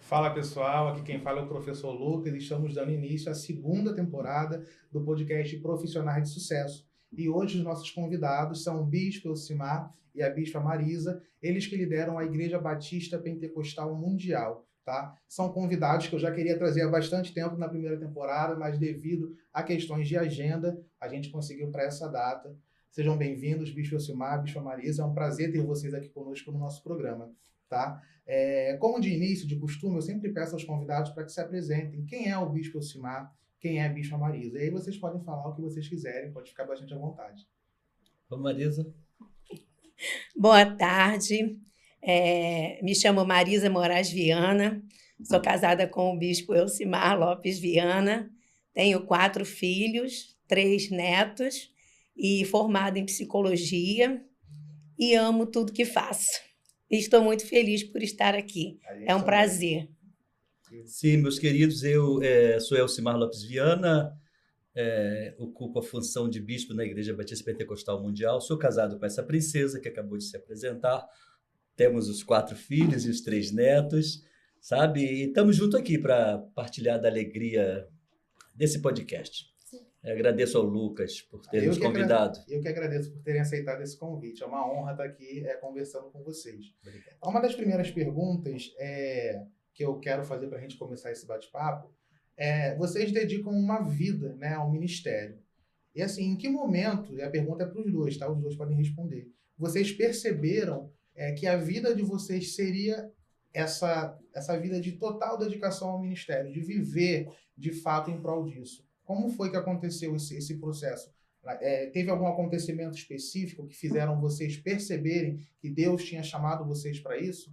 Fala pessoal, aqui quem fala é o professor Lucas e estamos dando início à segunda temporada do podcast Profissionais de Sucesso. E hoje os nossos convidados são o Bispo Elcimar e a Bispa Marisa, eles que lideram a Igreja Batista Pentecostal Mundial. Tá? São convidados que eu já queria trazer há bastante tempo na primeira temporada, mas devido a questões de agenda, a gente conseguiu para essa data. Sejam bem-vindos, Bispo Elcimar, Bispa Marisa, é um prazer ter vocês aqui conosco no nosso programa. Tá? Como de início, de costume, eu sempre peço aos convidados para que se apresentem. Quem é o Bispo Elcimar? Quem é a Bispa Marisa? E aí vocês podem falar o que vocês quiserem, pode ficar bastante à vontade. Ô, Marisa. Boa tarde, me chamo Marisa Moraes Viana, sou casada com o Bispo Elcimar Lopes Viana, tenho 4 filhos, 3 netos e formada em psicologia e amo tudo que faço. E estou muito feliz por estar aqui, é um prazer. Sim, meus queridos, eu sou Elcimar Lopes Viana, ocupo a função de bispo na Igreja Batista Pentecostal Mundial, sou casado com essa princesa que acabou de se apresentar, temos os 4 filhos e os 3 netos, sabe? E estamos juntos aqui para partilhar da alegria desse podcast. Agradeço ao Lucas por ter nos convidado. Eu que agradeço por terem aceitado esse convite. É uma honra estar aqui conversando com vocês. Obrigado. Uma das primeiras perguntas que eu quero fazer para a gente começar esse bate-papo vocês dedicam uma vida, né, ao ministério. E assim, em que momento, e a pergunta é para os dois, tá? Os dois podem responder. Vocês perceberam que a vida de vocês seria essa vida de total dedicação ao ministério, de viver de fato em prol disso? Como foi que aconteceu esse processo? Teve algum acontecimento específico que fizeram vocês perceberem que Deus tinha chamado vocês para isso?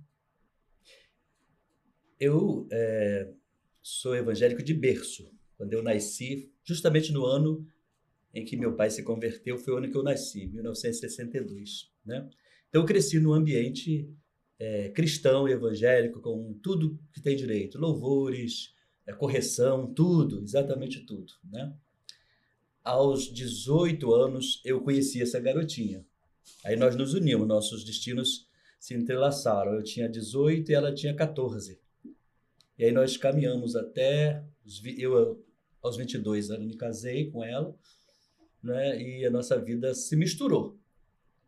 Eu sou evangélico de berço. Quando eu nasci, justamente no ano em que meu pai se converteu, foi o ano que eu nasci, 1962, né? Então eu cresci num ambiente cristão e evangélico, com tudo que tem direito, louvores, correção, tudo, exatamente tudo, né? Aos 18 anos, eu conheci essa garotinha. Aí nós nos unimos, nossos destinos se entrelaçaram. Eu tinha 18 e ela tinha 14. E aí nós caminhamos até... Eu, aos 22 anos, me casei com ela, né? E a nossa vida se misturou,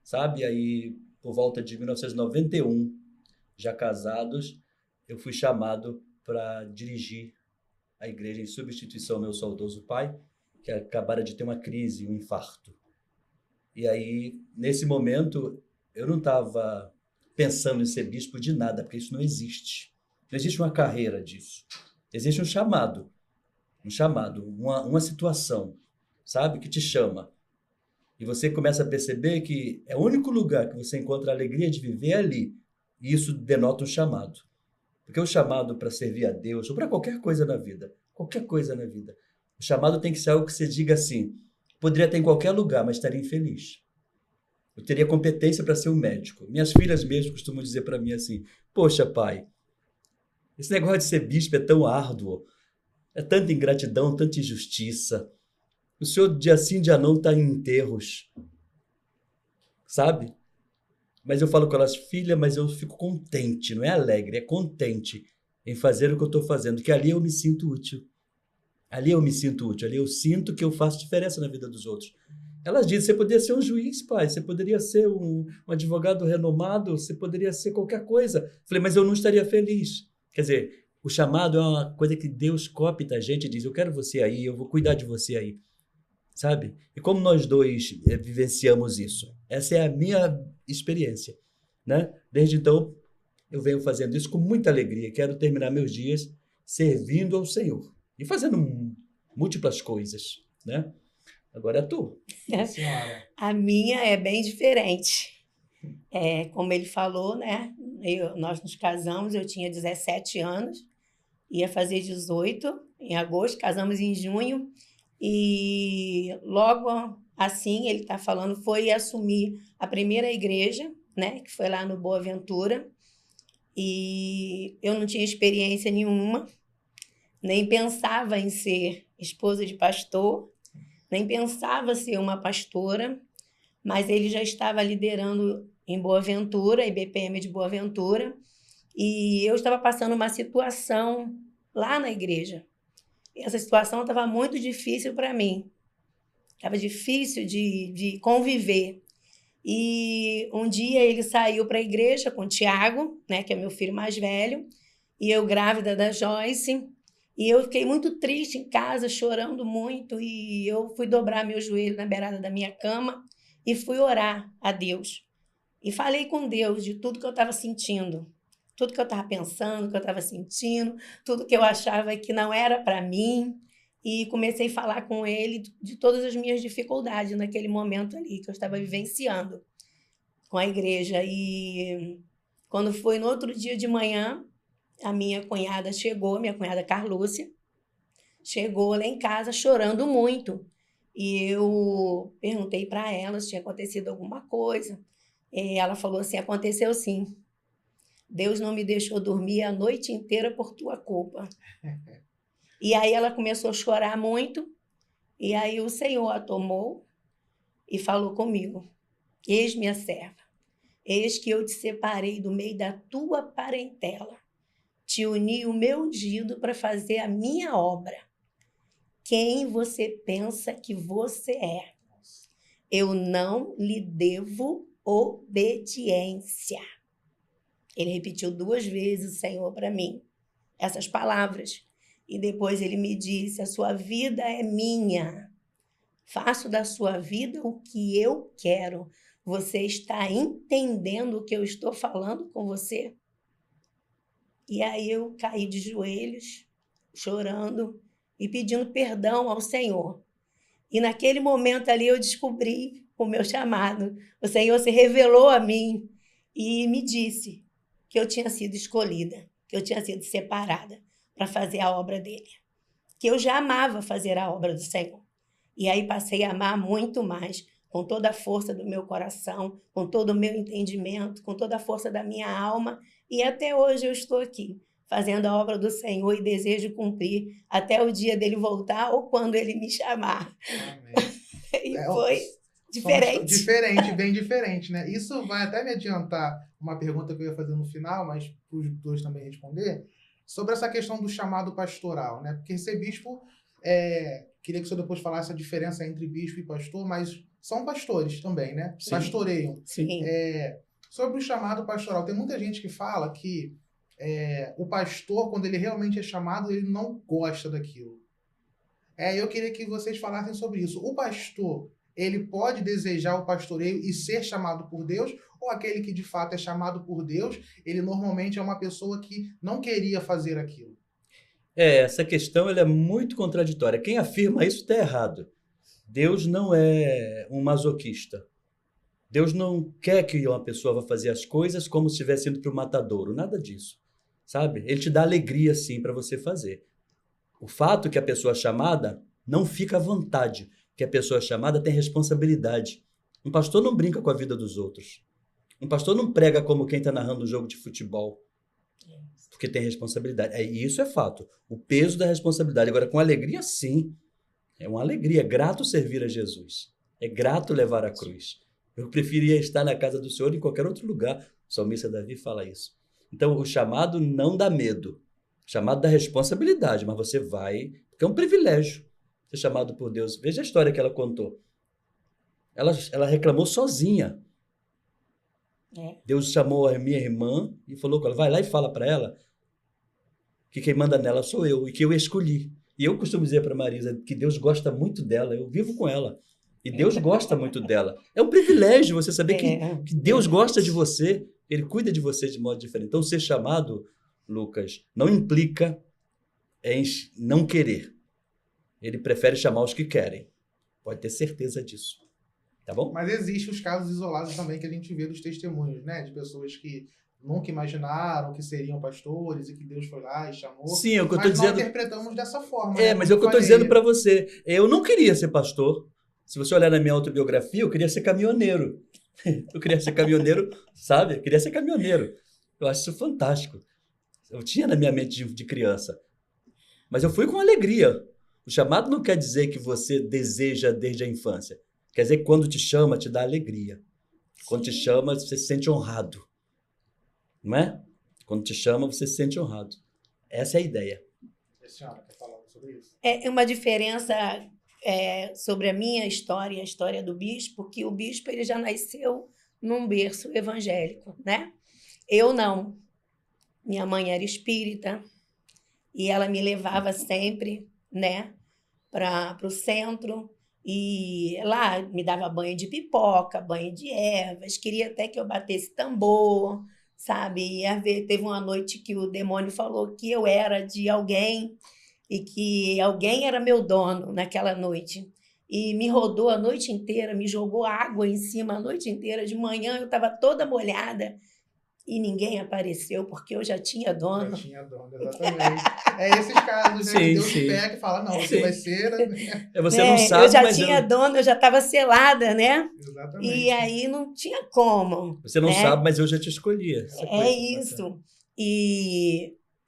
sabe? Aí, por volta de 1991, já casados, eu fui chamado para dirigir a igreja em substituição ao meu saudoso pai, que acabara de ter uma crise, um infarto. E aí, nesse momento, eu não estava pensando em ser bispo de nada, porque isso não existe. Não existe uma carreira disso. Existe um chamado, uma situação, sabe, que te chama. E você começa a perceber que é o único lugar que você encontra a alegria de viver ali. E isso denota um chamado. Porque o chamado para servir a Deus, ou para qualquer coisa na vida, o chamado tem que ser algo que você diga assim, poderia estar em qualquer lugar, mas estaria infeliz. Eu teria competência para ser um médico. Minhas filhas mesmo costumam dizer para mim assim, poxa, pai, esse negócio de ser bispo é tão árduo, é tanta ingratidão, tanta injustiça. O senhor, dia sim, dia não, está em enterros, sabe? Mas eu falo com elas, filha, mas eu fico contente, não é alegre, é contente em fazer o que eu estou fazendo, que ali eu me sinto útil. Ali eu sinto que eu faço diferença na vida dos outros. Elas dizem, você poderia ser um juiz, pai, você poderia ser um advogado renomado, você poderia ser qualquer coisa. Falei, mas eu não estaria feliz. Quer dizer, o chamado é uma coisa que Deus copta a gente e diz, eu quero você aí, eu vou cuidar de você aí. Sabe? E como nós dois vivenciamos isso? Essa é a minha experiência, né? Desde então, eu venho fazendo isso com muita alegria. Quero terminar meus dias servindo ao Senhor e fazendo múltiplas coisas, né? Agora é tu. Senhora. A minha é bem diferente. Como ele falou, né? Nós nos casamos, eu tinha 17 anos, ia fazer 18 em agosto, casamos em junho, e logo assim, ele está falando, foi assumir a primeira igreja, né? Que foi lá no Boa Ventura, e eu não tinha experiência nenhuma, nem pensava em ser esposa de pastor, nem pensava ser uma pastora, mas ele já estava liderando em Boa Ventura, IBPM de Boa Ventura, E eu estava passando uma situação lá na igreja. E essa situação estava muito difícil para mim. Estava difícil de conviver. E um dia ele saiu para a igreja com o Tiago, né, que é meu filho mais velho, e eu grávida da Joyce. E eu fiquei muito triste em casa, chorando muito. E eu fui dobrar meu joelho na beirada da minha cama e fui orar a Deus. E falei com Deus de tudo que eu estava sentindo, tudo que eu estava pensando, que eu estava sentindo, tudo que eu achava que não era para mim. E comecei a falar com ele de todas as minhas dificuldades naquele momento ali que eu estava vivenciando com a igreja. E quando foi no outro dia de manhã, a minha cunhada chegou, minha cunhada Carlúcia, chegou lá em casa chorando muito. E eu perguntei para ela se tinha acontecido alguma coisa. E ela falou assim: aconteceu sim. Deus não me deixou dormir a noite inteira por tua culpa. E aí ela começou a chorar muito. E aí o Senhor a tomou e falou comigo: eis minha serva, eis que eu te separei do meio da tua parentela. Te uni o meu ungido para fazer a minha obra. Quem você pensa que você é? Eu não lhe devo obediência. Ele repetiu 2 vezes o Senhor para mim, essas palavras. E depois ele me disse: a sua vida é minha. Faço da sua vida o que eu quero. Você está entendendo o que eu estou falando com você? E aí eu caí de joelhos, chorando e pedindo perdão ao Senhor. E naquele momento ali eu descobri o meu chamado. O Senhor se revelou a mim e me disse que eu tinha sido escolhida, que eu tinha sido separada para fazer a obra dele. Que eu já amava fazer a obra do Senhor. E aí passei a amar muito mais, com toda a força do meu coração, com todo o meu entendimento, com toda a força da minha alma. E até hoje eu estou aqui, fazendo a obra do Senhor e desejo cumprir até o dia dele voltar ou quando ele me chamar. Amém. E foi Somos diferente. bem diferente, né? Isso vai até me adiantar uma pergunta que eu ia fazer no final, mas para os dois também responder, sobre essa questão do chamado pastoral, né? Porque ser bispo, queria que o senhor depois falasse a diferença entre bispo e pastor, mas são pastores também, né? Sim. Pastoreiam. Sim. Sobre o chamado pastoral, tem muita gente que fala que o pastor, quando ele realmente é chamado, ele não gosta daquilo. Eu queria que vocês falassem sobre isso. O pastor, ele pode desejar o pastoreio e ser chamado por Deus, ou aquele que de fato é chamado por Deus, ele normalmente é uma pessoa que não queria fazer aquilo? Essa questão ela é muito contraditória. Quem afirma isso está errado. Deus não é um masoquista. Deus não quer que uma pessoa vá fazer as coisas como se estivesse indo para o matadouro. Nada disso. Sabe? Ele te dá alegria, sim, para você fazer. O fato que a pessoa chamada não fica à vontade, que a pessoa chamada tem responsabilidade. Um pastor não brinca com a vida dos outros. Um pastor não prega como quem está narrando um jogo de futebol, porque tem responsabilidade. Isso é fato. O peso da responsabilidade. Agora, com alegria, sim. É uma alegria. É grato servir a Jesus. É grato levar a cruz. Eu preferia estar na casa do Senhor em qualquer outro lugar. O salmista Davi fala isso. Então, o chamado não dá medo. O chamado dá responsabilidade, mas você vai... Porque é um privilégio ser chamado por Deus. Veja a história que ela contou. Ela reclamou sozinha. Deus chamou a minha irmã e falou com ela, vai lá e fala para ela que quem manda nela sou eu e que eu escolhi. E eu costumo dizer para Marisa que Deus gosta muito dela, eu vivo com ela. E Deus gosta muito dela. É um privilégio você saber que Deus gosta de você, Ele cuida de você de modo diferente. Então, ser chamado, Lucas, não implica em não querer. Ele prefere chamar os que querem. Pode ter certeza disso. Tá bom? Mas existem os casos isolados também que a gente vê dos testemunhos, né? De pessoas que nunca imaginaram que seriam pastores e que Deus foi lá e chamou. Sim, é o que eu tô dizendo. Nós interpretamos dessa forma. Mas é o que eu estou dizendo para você. Eu não queria ser pastor. Se você olhar na minha autobiografia, eu queria ser caminhoneiro. Eu queria ser caminhoneiro, sabe? Eu queria ser caminhoneiro. Eu acho isso fantástico. Eu tinha na minha mente de criança. Mas eu fui com alegria. O chamado não quer dizer que você deseja desde a infância. Quer dizer que quando te chama, te dá alegria. Quando te chama, você se sente honrado. Não é? Quando te chama, você se sente honrado. Essa é a ideia. A senhora quer falar sobre isso? É uma diferença sobre a minha história e a história do bispo, que o bispo ele já nasceu num berço evangélico, né? Eu não. Minha mãe era espírita e ela me levava sempre, né, para o centro, e lá me dava banho de pipoca, banho de ervas, queria até que eu batesse tambor, sabe? Teve uma noite que o demônio falou que eu era de alguém e que alguém era meu dono naquela noite. E me rodou a noite inteira, me jogou água em cima a noite inteira. De manhã eu estava toda molhada e ninguém apareceu porque eu já tinha Já dono. tinha dono, exatamente. É esses casos, né? Que Sim, Deus sim. pega e fala, não, você Sim. vai ser... Você não Eu sabe, já mas tinha dono, eu já estava selada, né? E Exatamente. aí não tinha como, você não né? sabe, mas eu já te escolhi. Essa É coisa bacana. isso.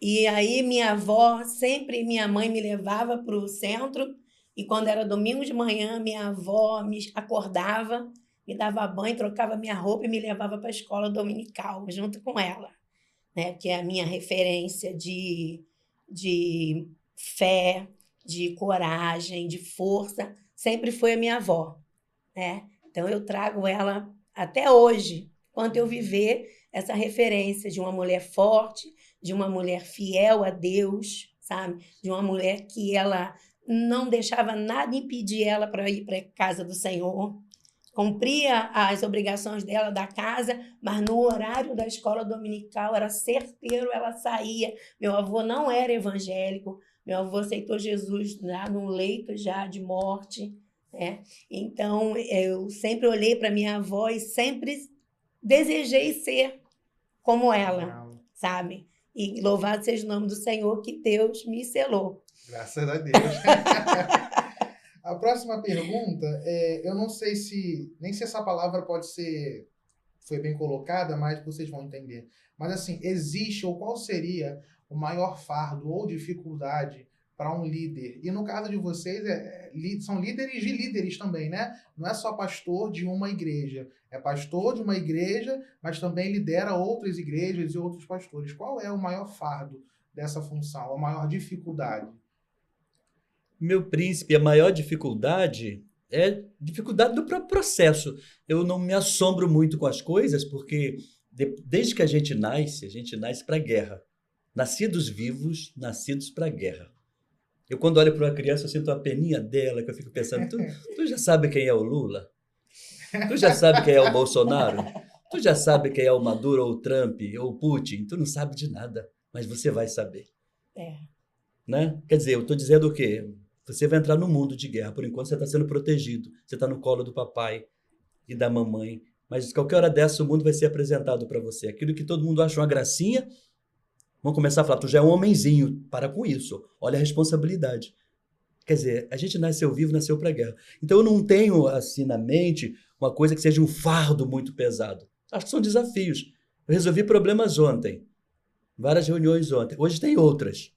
E aí minha avó, sempre minha mãe me levava para o centro, e quando era domingo de manhã, minha avó me acordava, me dava banho, trocava minha roupa e me levava para a escola dominical, junto com ela, né? Que é a minha referência de fé, de coragem, de força, sempre foi a minha avó, né? Então eu trago ela até hoje, quando eu viver essa referência de uma mulher forte, de uma mulher fiel a Deus, sabe? De uma mulher que ela não deixava nada impedir ela para ir para a casa do Senhor, cumpria as obrigações dela da casa, mas no horário da escola dominical era certeiro, ela saía. Meu avô não era evangélico, meu avô aceitou Jesus lá no leito já de morte, né? Então, eu sempre olhei para minha avó e sempre desejei ser como ela, Legal. sabe? E louvado seja o nome do Senhor que Deus me selou. Graças a Deus. A próxima pergunta, eu não sei nem se essa palavra foi bem colocada, mas vocês vão entender. Mas assim, existe ou qual seria o maior fardo ou dificuldade para um líder? E no caso de vocês, são líderes de líderes também, né? Não é só pastor de uma igreja. É pastor de uma igreja, mas também lidera outras igrejas e outros pastores. Qual é o maior fardo dessa função, a maior dificuldade? Meu príncipe, a maior dificuldade é dificuldade do próprio processo. Eu não me assombro muito com as coisas, porque desde que a gente nasce para a guerra. Nascidos vivos, nascidos para a guerra. Eu, quando olho para uma criança, eu sinto a peninha dela, que eu fico pensando, tu já sabe quem é o Lula? Tu já sabe quem é o Bolsonaro? Tu já sabe quem é o Maduro, ou o Trump, ou o Putin? Tu não sabe de nada, mas você vai saber. É. Né? Quer dizer, eu estou dizendo o quê? Você vai entrar no mundo de guerra. Por enquanto, você está sendo protegido. Você está no colo do papai e da mamãe. Mas qualquer hora dessa, o mundo vai ser apresentado para você. Aquilo que todo mundo acha uma gracinha, vão começar a falar, tu já é um homenzinho. Para com isso. Olha a responsabilidade. Quer dizer, a gente nasceu vivo, nasceu para a guerra. Então, eu não tenho, assim, na mente, uma coisa que seja um fardo muito pesado. Acho que são desafios. Eu resolvi problemas ontem. Várias reuniões ontem. Hoje tem outras.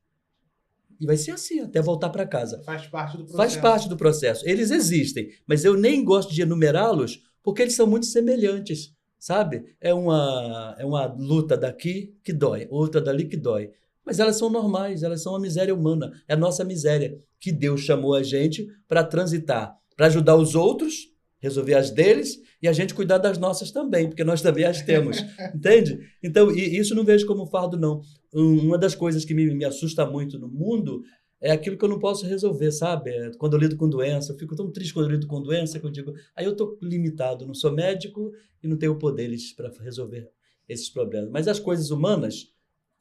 E vai ser assim, até voltar para casa. Faz parte do processo. Faz parte do processo. Eles existem, mas eu nem gosto de enumerá-los porque eles são muito semelhantes, sabe? É uma luta daqui que dói, outra dali que dói. Mas elas são normais, elas são a miséria humana. É a nossa miséria que Deus chamou a gente para transitar, para ajudar os outros, resolver as deles e a gente cuidar das nossas também, porque nós também as temos, entende? Então, isso não vejo como fardo, não. Uma das coisas que me assusta muito no mundo é aquilo que eu não posso resolver, sabe? Quando eu lido com doença, eu fico tão triste quando eu lido com doença que eu digo, aí eu estou limitado, não sou médico e não tenho poderes para resolver esses problemas. Mas as coisas humanas,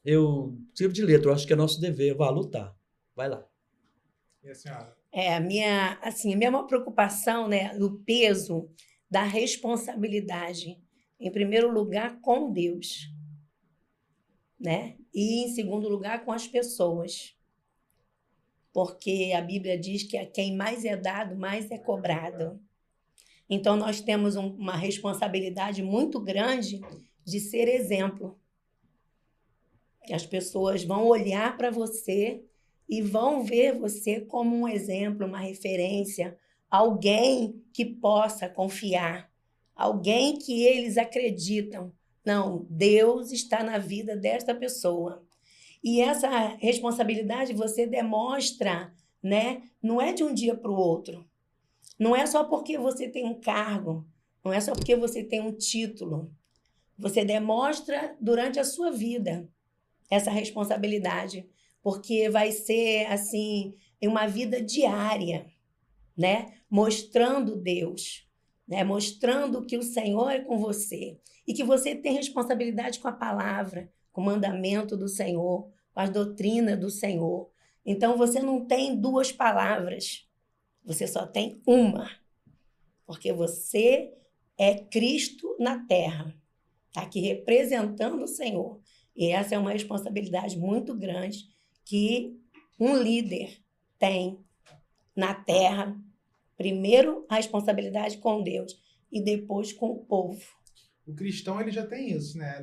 eu sirvo de letra, eu acho que é nosso dever, vá lutar, vai lá. E a senhora? A minha maior preocupação, né, do peso da responsabilidade, em primeiro lugar, com Deus, né? E, em segundo lugar, com as pessoas. Porque a Bíblia diz que a quem mais é dado, mais é cobrado. Então, nós temos uma responsabilidade muito grande de ser exemplo. Que as pessoas vão olhar para você e vão ver você como um exemplo, uma referência, alguém que possa confiar, alguém que eles acreditam, Não, Deus está na vida desta pessoa. E essa responsabilidade você demonstra, né? Não é de um dia para o outro. Não é só porque você tem um cargo, não é só porque você tem um título. Você demonstra durante a sua vida essa responsabilidade, porque vai ser assim, em uma vida diária, né? Mostrando Deus, né? Mostrando que o Senhor é com você e que você tem responsabilidade com a palavra, com o mandamento do Senhor, com as doutrinas do Senhor. Então você não tem duas palavras, você só tem uma, porque você é Cristo na terra, está aqui representando o Senhor. E essa é uma responsabilidade muito grande que um líder tem na terra. Primeiro, a responsabilidade com Deus e depois com o povo. O cristão, ele já tem isso, né?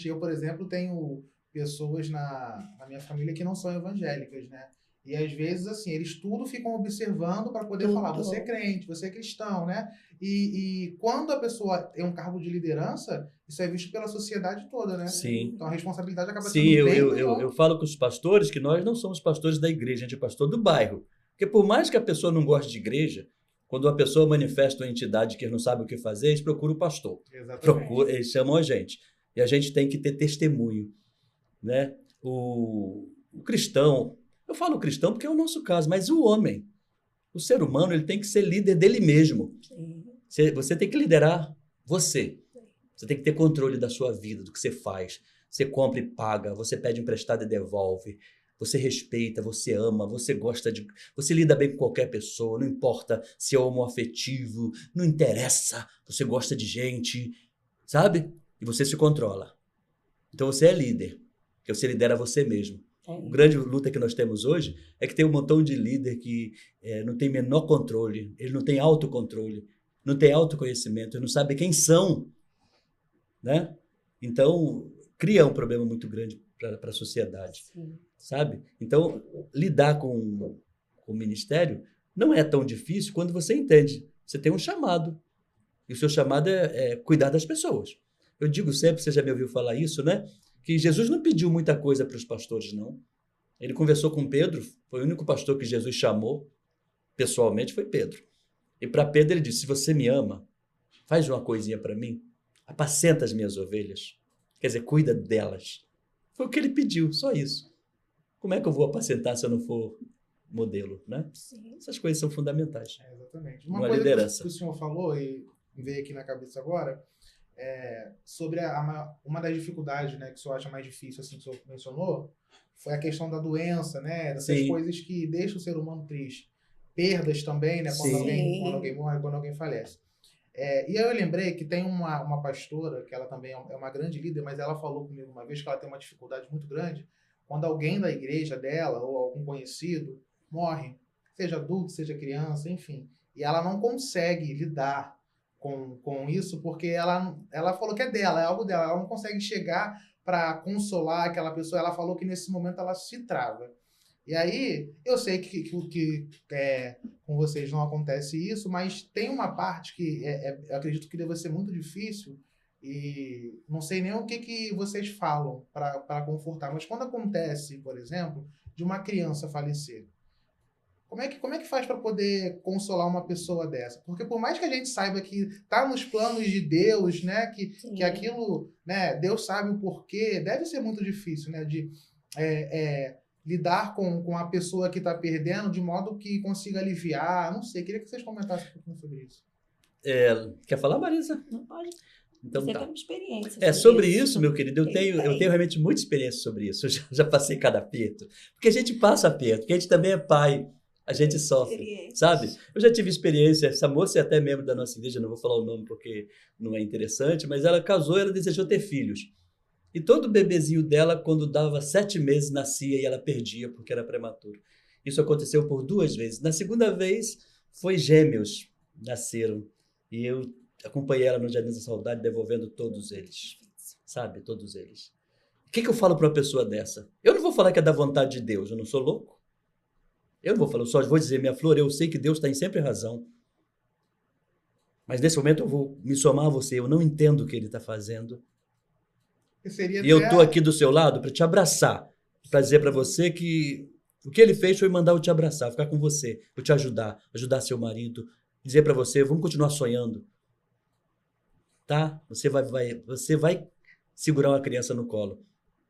Eu, por exemplo, tenho pessoas na minha família que não são evangélicas, né? E às vezes, assim, eles tudo ficam observando para poder falar, você é crente, você é cristão, né? E quando a pessoa tem um cargo de liderança, isso é visto pela sociedade toda, né? Sim. Então a responsabilidade acaba Sim, sendo bem maior. eu falo com os pastores que nós não somos pastores da igreja, a gente é pastor do bairro. Porque por mais que a pessoa não goste de igreja, quando uma pessoa manifesta uma entidade que não sabe o que fazer, eles procuram o pastor. Exatamente. Eles chamam a gente. E a gente tem que ter testemunho, né? O cristão, eu falo cristão porque é o nosso caso, mas o homem, o ser humano, ele tem que ser líder dele mesmo. Você tem que liderar você. Você tem que ter controle da sua vida, do que você faz. Você compra e paga, você pede emprestado e devolve. Você respeita, você ama, você gosta de... Você lida bem com qualquer pessoa, não importa se é homoafetivo, não interessa. Você gosta de gente, sabe? E você se controla. Então você é líder, porque você lidera você mesmo. A grande luta que nós temos hoje é que tem um montão de líder que não tem menor controle, ele não tem autocontrole, não tem autoconhecimento, ele não sabe quem são, né? Então, cria um problema muito grande para a sociedade. Sim. Sabe? Então, lidar com o ministério não é tão difícil quando você entende. Você tem um chamado. E o seu chamado é cuidar das pessoas. Eu digo sempre, você já me ouviu falar isso, né? Que Jesus não pediu muita coisa para os pastores, não. Ele conversou com Pedro, foi o único pastor que Jesus chamou pessoalmente, foi Pedro. E para Pedro ele disse, se você me ama, faz uma coisinha para mim, apacenta as minhas ovelhas. Quer dizer, cuida delas. Foi o que ele pediu, só isso. Como é que eu vou apacentar se eu não for modelo, né? Sim. Essas coisas são fundamentais. Exatamente. Uma coisa liderança. Que o senhor falou, e veio aqui na cabeça agora, sobre uma das dificuldades, né, que o senhor acha mais difícil, assim, que o senhor mencionou, foi a questão da doença, né? Dessas Sim. coisas que deixam o ser humano triste. Perdas também, né? Quando alguém morre, quando alguém falece. E aí eu lembrei que tem uma pastora, que ela também é uma grande líder, mas ela falou comigo uma vez que ela tem uma dificuldade muito grande quando alguém da igreja dela ou algum conhecido morre, seja adulto, seja criança, enfim, e ela não consegue lidar com isso porque ela falou que é dela, é algo dela, ela não consegue chegar para consolar aquela pessoa, ela falou que nesse momento ela se trava. E aí, eu sei que com vocês não acontece isso, mas tem uma parte que eu acredito que deve ser muito difícil, e não sei nem o que vocês falam para confortar, mas quando acontece, por exemplo, de uma criança falecer, como é que faz para poder consolar uma pessoa dessa? Porque por mais que a gente saiba que está nos planos de Deus, né, que aquilo, né, Deus sabe o porquê, deve ser muito difícil, né, de lidar com a pessoa que está perdendo de modo que consiga aliviar. Não sei, queria que vocês comentassem um pouquinho sobre isso. Quer falar, Marisa? Não pode. Então, Você tá. tem uma experiência sobre isso, meu querido, eu tenho realmente muita experiência sobre isso. Eu já passei cada aperto. Porque a gente passa aperto, porque a gente também é pai, a gente sofre, sabe? Eu já tive experiência, essa moça é até membro da nossa igreja, não vou falar o nome porque não é interessante, mas ela casou, ela desejou ter filhos. E todo bebezinho dela, quando dava 7 meses, nascia e ela perdia porque era prematuro. Isso aconteceu por 2 vezes. Na segunda vez, foi gêmeos, nasceram. E eu acompanhei ela no Jardim da Saudade, devolvendo todos eles, sabe? Todos eles. O que eu falo para uma pessoa dessa? Eu não vou falar que é da vontade de Deus, eu não sou louco. Eu não vou falar, eu só vou dizer, minha flor, eu sei que Deus está em sempre razão. Mas nesse momento eu vou me somar a você, eu não entendo o que ele está fazendo. Seria E eu até- estou aqui do seu lado para te abraçar, para dizer para você que o que ele fez foi mandar eu te abraçar, ficar com você, eu te ajudar seu marido, dizer para você, vamos continuar sonhando, tá? Você vai segurar uma criança no colo.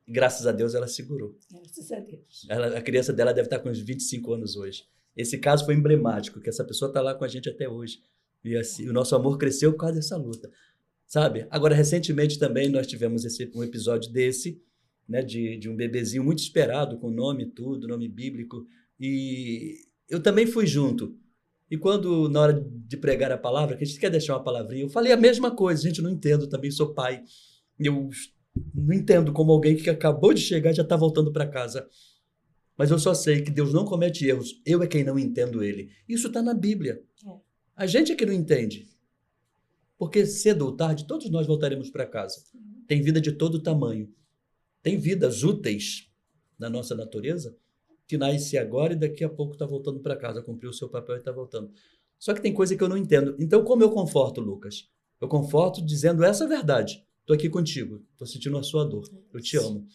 E, graças a Deus ela segurou. Graças a Deus. A criança dela deve estar com uns 25 anos hoje. Esse caso foi emblemático, que essa pessoa está lá com a gente até hoje. E assim, o nosso amor cresceu por causa dessa luta. Sabe? Agora, recentemente também nós tivemos um episódio desse, né, de um bebezinho muito esperado, com nome e tudo, nome bíblico. E eu também fui junto. E quando, na hora de pregar a palavra, que a gente quer deixar uma palavrinha, eu falei a mesma coisa. Gente, não entendo, também sou pai. Eu não entendo como alguém que acabou de chegar já está voltando para casa. Mas eu só sei que Deus não comete erros. Eu é quem não entendo ele. Isso está na Bíblia. A gente é que não entende. Porque cedo ou tarde, todos nós voltaremos para casa. Tem vida de todo tamanho. Tem vidas úteis na nossa natureza que nasce agora e daqui a pouco está voltando para casa, cumpriu o seu papel e está voltando. Só que tem coisa que eu não entendo. Então, como eu conforto, Lucas? Eu conforto dizendo essa verdade. Estou aqui contigo. Estou sentindo a sua dor. Eu te amo.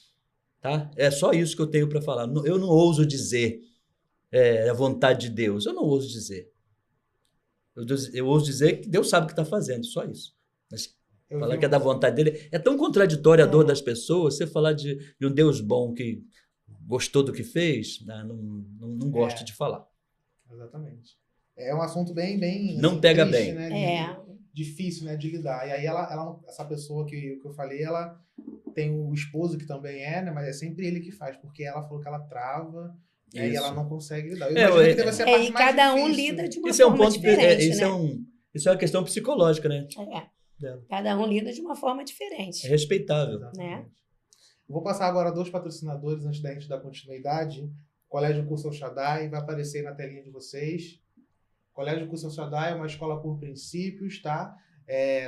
Tá? É só isso que eu tenho para falar. Eu não ouso dizer a vontade de Deus. Eu não ouso dizer. Eu ouso dizer que Deus sabe o que está fazendo. Só isso. Mas falar que é da vontade dele. É tão contraditória a dor das pessoas. Você falar de um Deus bom que gostou do que fez, não gosto de falar. Exatamente. É um assunto bem não assim, pega triste, bem. Né? Difícil, né, de lidar. E aí essa pessoa que eu falei, ela tem o esposo que também é, né, mas é sempre ele que faz, porque ela falou que ela trava, né, e ela não consegue lidar. Eu imagino que deve ser a parte e mais cada um difícil. lida de uma Isso forma diferente, né? Isso é uma questão psicológica, né? Cada um lida de uma forma diferente. É respeitável. Né? Vou passar agora 2 patrocinadores antes da gente dar continuidade. Colégio Curso El Shaddai vai aparecer aí na telinha de vocês. Colégio Curso El Shaddai é uma escola por princípios, tá?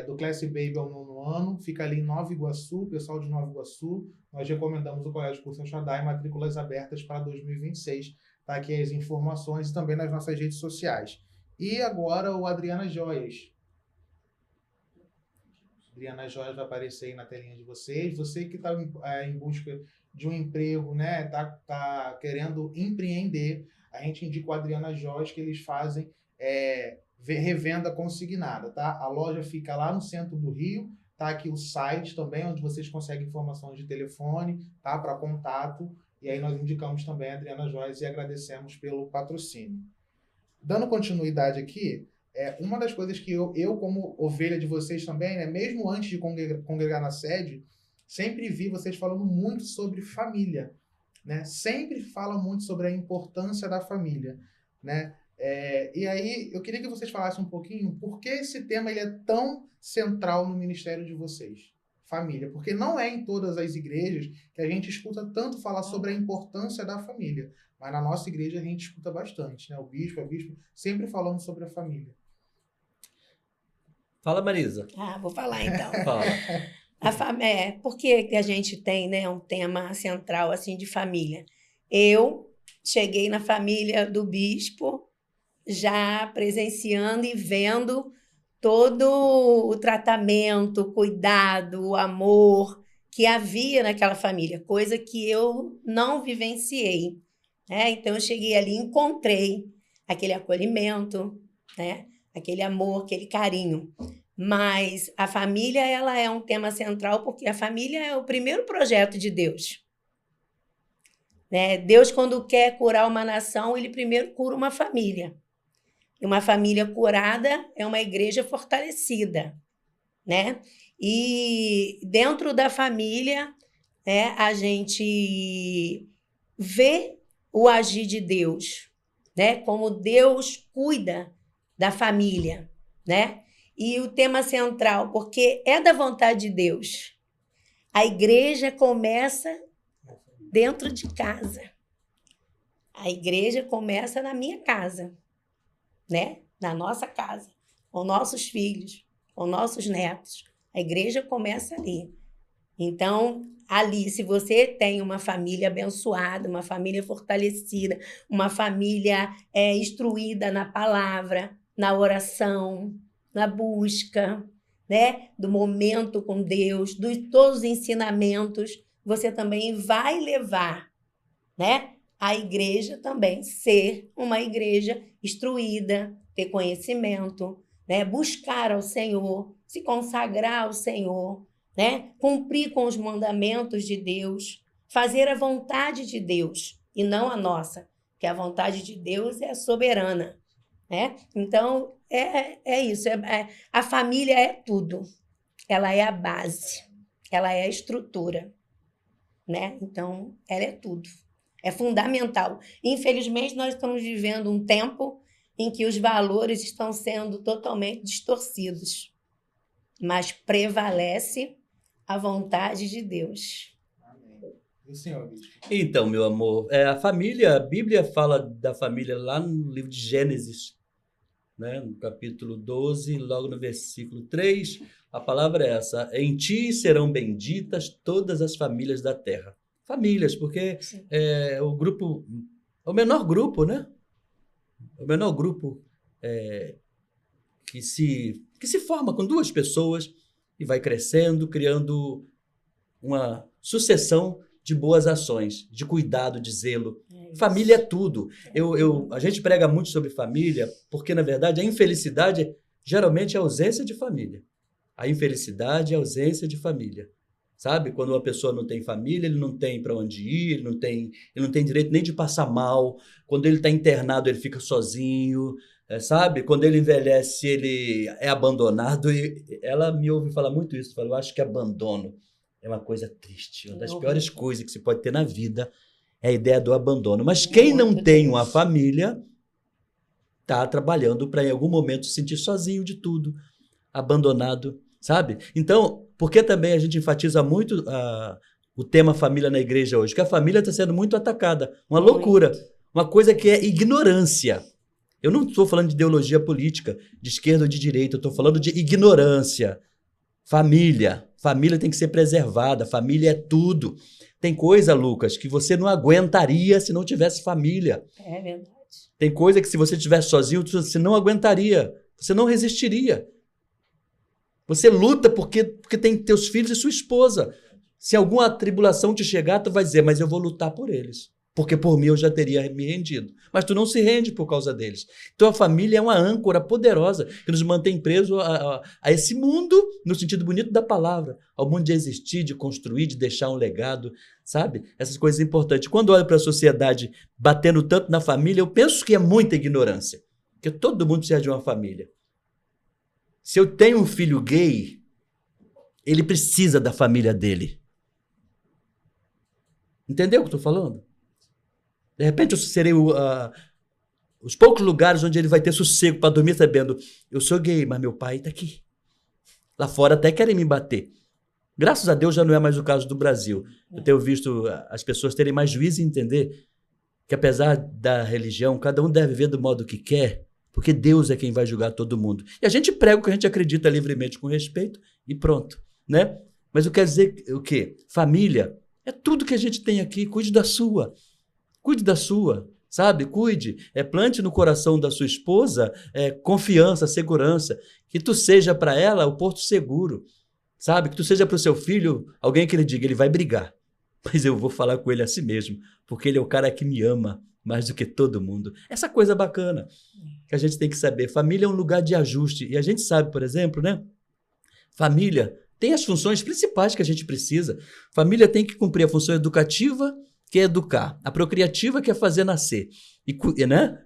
Do Classe Baby ao 9º ano, fica ali em Nova Iguaçu, pessoal de Nova Iguaçu. Nós recomendamos o Colégio Curso El Shaddai, matrículas abertas para 2026. Tá aqui as informações e também nas nossas redes sociais. E agora o Adriana Joias. Adriana Joias vai aparecer aí na telinha de vocês. Você que está em busca de um emprego, né? Tá querendo empreender, a gente indica o Adriana Joias, que eles fazem revenda consignada, tá? A loja fica lá no centro do Rio, tá aqui o site também, onde vocês conseguem informações de telefone, tá? Para contato, e aí nós indicamos também a Adriana Joias e agradecemos pelo patrocínio. Dando continuidade aqui, uma das coisas que eu como ovelha de vocês também, né? Mesmo antes de congregar na sede, sempre vi vocês falando muito sobre família, né? Sempre falam muito sobre a importância da família, né? E aí, eu queria que vocês falassem um pouquinho por que esse tema ele é tão central no ministério de vocês. Família. Porque não é em todas as igrejas que a gente escuta tanto falar sobre a importância da família. Mas na nossa igreja a gente escuta bastante, né? O bispo, a bispo, sempre falando sobre a família. Fala, Marisa. Vou falar então. Fala. Por que a gente tem, né, um tema central assim de família? Eu cheguei na família do bispo já presenciando e vendo todo o tratamento, o cuidado, o amor que havia naquela família, coisa que eu não vivenciei, né? Então, eu cheguei ali e encontrei aquele acolhimento, né? Aquele amor, aquele carinho. Mas a família, ela é um tema central porque a família é o primeiro projeto de Deus. Né? Deus, quando quer curar uma nação, ele primeiro cura uma família. E uma família curada é uma igreja fortalecida, né? E dentro da família, né, a gente vê o agir de Deus, né? Como Deus cuida da família, né? E o tema central, porque é da vontade de Deus. A igreja começa dentro de casa. A igreja começa na minha casa, né? Na nossa casa, com nossos filhos, com nossos netos. A igreja começa ali. Então, ali, se você tem uma família abençoada, uma família fortalecida, uma família instruída na palavra, na oração, na busca, né, do momento com Deus, de todos os ensinamentos, você também vai levar, né, a igreja também ser uma igreja instruída, ter conhecimento, né, buscar ao Senhor, se consagrar ao Senhor, né, cumprir com os mandamentos de Deus, fazer a vontade de Deus e não a nossa, que a vontade de Deus é soberana, né? Então, é isso. A família é tudo. Ela é a base. Ela é a estrutura, né? Então, ela é tudo. É fundamental. Infelizmente, nós estamos vivendo um tempo em que os valores estão sendo totalmente distorcidos, mas prevalece a vontade de Deus. Amém. E o senhor, bispo? Então, meu amor, a família, a Bíblia fala da família lá no livro de Gênesis, né? No capítulo 12, logo no versículo 3, a palavra é essa: em ti serão benditas todas as famílias da terra. Famílias, porque o grupo, o menor grupo, né? O menor grupo que se forma com duas pessoas e vai crescendo, criando uma sucessão de boas ações, de cuidado, de zelo. Família é tudo. A gente prega muito sobre família, porque, na verdade, a infelicidade geralmente é a ausência de família. A infelicidade é a ausência de família. Sabe? Quando uma pessoa não tem família, ele não tem para onde ir, ele não tem direito nem de passar mal. Quando ele está internado, ele fica sozinho. Sabe? Quando ele envelhece, ele é abandonado. E ela me ouve falar muito isso. Eu acho que abandono é uma coisa triste. Uma das piores coisas que se pode ter na vida é a ideia do abandono. Mas quem não tem uma família está trabalhando para em algum momento se sentir sozinho de tudo, abandonado, sabe? Então, por que também a gente enfatiza muito o tema família na igreja hoje? Porque a família está sendo muito atacada. Uma loucura. Uma coisa que é ignorância. Eu não estou falando de ideologia política, de esquerda ou de direita. Eu estou falando de ignorância. Família. Família tem que ser preservada. Família é tudo. Tem coisa, Lucas, que você não aguentaria se não tivesse família. É verdade. Tem coisa que se você estivesse sozinho, você não aguentaria. Você não resistiria. Você luta porque tem teus filhos e sua esposa. Se alguma tribulação te chegar, tu vai dizer, mas eu vou lutar por eles. Porque por mim eu já teria me rendido. Mas tu não se rende por causa deles. Então a família é uma âncora poderosa que nos mantém presos a esse mundo, no sentido bonito da palavra. Ao mundo de existir, de construir, de deixar um legado, sabe? Essas coisas importantes. Quando olho para a sociedade batendo tanto na família, eu penso que é muita ignorância. Porque todo mundo precisa de uma família. Se eu tenho um filho gay, ele precisa da família dele. Entendeu o que eu estou falando? De repente eu serei os poucos lugares onde ele vai ter sossego para dormir sabendo, eu sou gay, mas meu pai está aqui. Lá fora até querem me bater. Graças a Deus já não é mais o caso do Brasil. Eu tenho visto as pessoas terem mais juízo e entender que apesar da religião, cada um deve viver do modo que quer, porque Deus é quem vai julgar todo mundo. E a gente prega o que a gente acredita livremente, com respeito, e pronto, né? Mas eu quero dizer o quê? Família é tudo que a gente tem aqui. Cuide da sua. Cuide da sua, sabe? Cuide. Plante no coração da sua esposa confiança, segurança. Que tu seja para ela o porto seguro, sabe? Que tu seja para o seu filho alguém que ele diga, ele vai brigar, mas eu vou falar com ele assim mesmo, porque ele é o cara que me ama mais do que todo mundo. Essa coisa bacana que a gente tem que saber. Família é um lugar de ajuste. E a gente sabe, por exemplo, né? Família tem as funções principais que a gente precisa. Família tem que cumprir a função educativa, que é educar. A procriativa, que é fazer nascer. Né?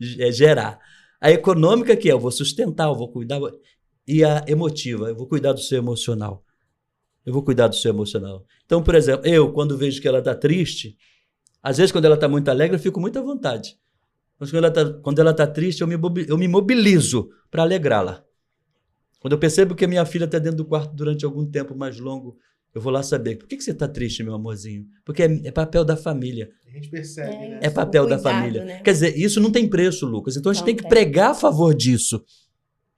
Gerar. A econômica, que é eu vou sustentar, eu vou cuidar. E a emotiva, eu vou cuidar do seu emocional. Eu vou cuidar do seu emocional. Então, por exemplo, eu, quando vejo que ela está triste, às vezes, quando ela está muito alegre, eu fico muito à vontade. Mas quando ela está triste, eu me mobilizo para alegrá-la. Quando eu percebo que a minha filha está dentro do quarto durante algum tempo mais longo, eu vou lá saber. Por que você está triste, meu amorzinho? Porque é papel da família. A gente percebe, né? É papel da família. Né? Quer dizer, isso não tem preço, Lucas. Então a gente tem que pregar a favor disso.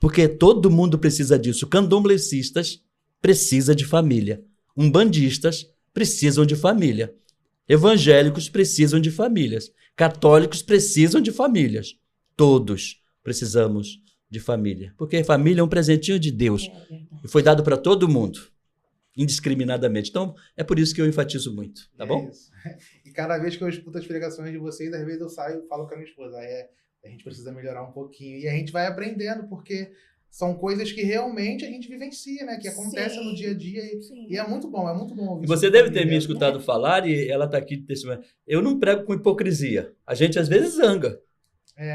Porque todo mundo precisa disso. Candomblecistas precisam de família. Umbandistas precisam de família. Evangélicos precisam de famílias. Católicos precisam de famílias. Todos precisamos de família. Porque família é um presentinho de Deus. É verdade. E foi dado para todo mundo, indiscriminadamente. Então, é por isso que eu enfatizo muito, tá É bom? isso. E cada vez que eu escuto as pregações de vocês, às vezes eu saio e falo com a minha esposa. A gente precisa melhorar um pouquinho. E a gente vai aprendendo, porque são coisas que realmente a gente vivencia, né? Que acontecem no dia a dia. Sim. E é muito bom ouvir E você sobre deve ter me família. escutado falar, e ela está aqui de testemunho. Eu não prego com hipocrisia. A gente, às vezes, zanga.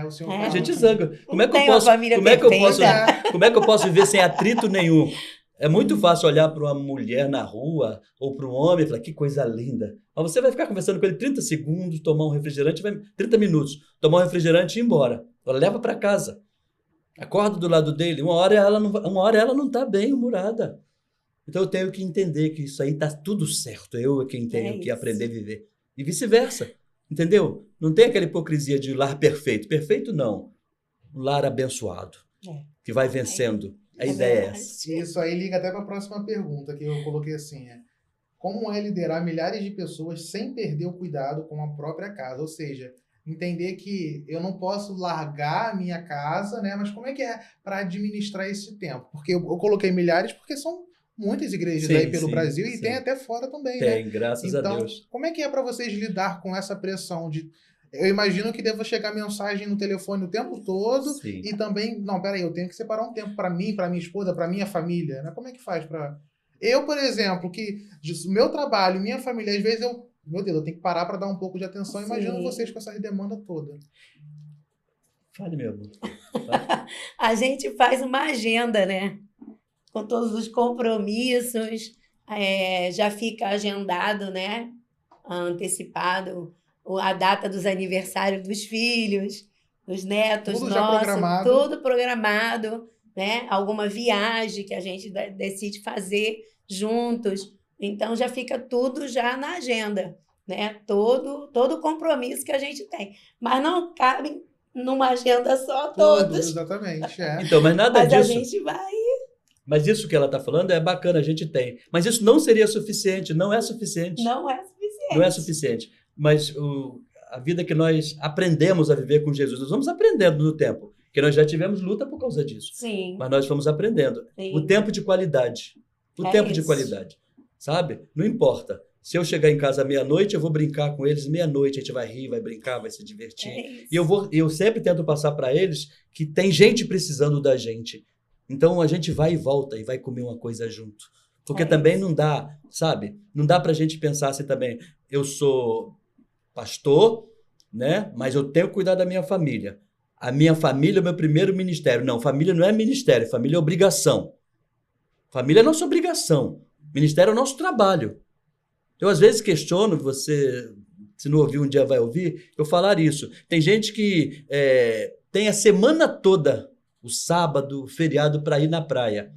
O senhor É. fala A gente que- zanga. Como é que eu Tem uma posso, família como é que eu posso, perfeita. como é que eu posso viver sem atrito nenhum? É muito fácil olhar para uma mulher na rua ou para um homem e falar, que coisa linda. Mas você vai ficar conversando com ele 30 segundos, tomar um refrigerante, 30 minutos, tomar um refrigerante e ir embora. Ela leva para casa. Acorda do lado dele. Uma hora ela não está bem humorada. Então eu tenho que entender que isso aí está tudo certo. Eu é quem tenho que isso. aprender a viver. E vice-versa. Entendeu? Não tem aquela hipocrisia de lar perfeito. Perfeito não. Um lar abençoado. É. Que vai vencendo. A É ideia é verdade. essa. Isso aí liga até para a próxima pergunta que eu coloquei assim: como é liderar milhares de pessoas sem perder o cuidado com a própria casa? Ou seja, entender que eu não posso largar a minha casa, né? Mas como é que é para administrar esse tempo? Porque eu coloquei milhares porque são muitas igrejas Sim, aí pelo sim, Brasil e sim. tem até fora também, né? Tem, graças a Então, Deus. como é que é para vocês lidar com essa pressão de... Eu imagino que deva chegar mensagem no telefone o tempo todo Sim. e também... Não, peraí, eu tenho que separar um tempo para mim, para minha esposa, para minha família, né? Como é que faz para... Eu, por exemplo, que meu trabalho, minha família, às vezes meu Deus, eu tenho que parar para dar um pouco de atenção. Imagino Sim. vocês com essa demanda toda. Fale, meu amor. A gente faz uma agenda, né? Com todos os compromissos, já fica agendado, né? Antecipado a data dos aniversários dos filhos, dos netos Tudo já nossos, programado. tudo programado, né? Alguma viagem que a gente decide fazer juntos. Então já fica tudo já na agenda, né? Todo compromisso que a gente tem. Mas não cabe numa agenda só Tudo, todos. exatamente. Então, mas nada Mas a disso. gente vai. Mas isso que ela está falando é bacana, a gente tem. Mas isso não seria suficiente, não é suficiente. Não é suficiente. Não é suficiente. Mas a vida que nós aprendemos a viver com Jesus, nós vamos aprendendo no tempo. Porque nós já tivemos luta por causa disso. Sim. Mas nós fomos aprendendo. Sim. O tempo de qualidade. O É tempo de isso. qualidade. Sabe? Não importa. Se eu chegar em casa meia-noite, eu vou brincar com eles meia-noite. A gente vai rir, vai brincar, vai se divertir. É isso. E eu sempre tento passar para eles que tem gente precisando da gente. Então a gente vai e volta e vai comer uma coisa junto. Porque É também isso. não dá, sabe? Não dá para a gente pensar assim também. Eu sou pastor, né? Mas eu tenho que cuidar da minha família. A minha família é o meu primeiro ministério. Não, família não é ministério, família é obrigação. Família é nossa obrigação. Ministério é o nosso trabalho. Eu às vezes questiono, você, se não ouviu um dia vai ouvir, eu falar isso. Tem gente que tem a semana toda, o sábado, o feriado, para ir na praia.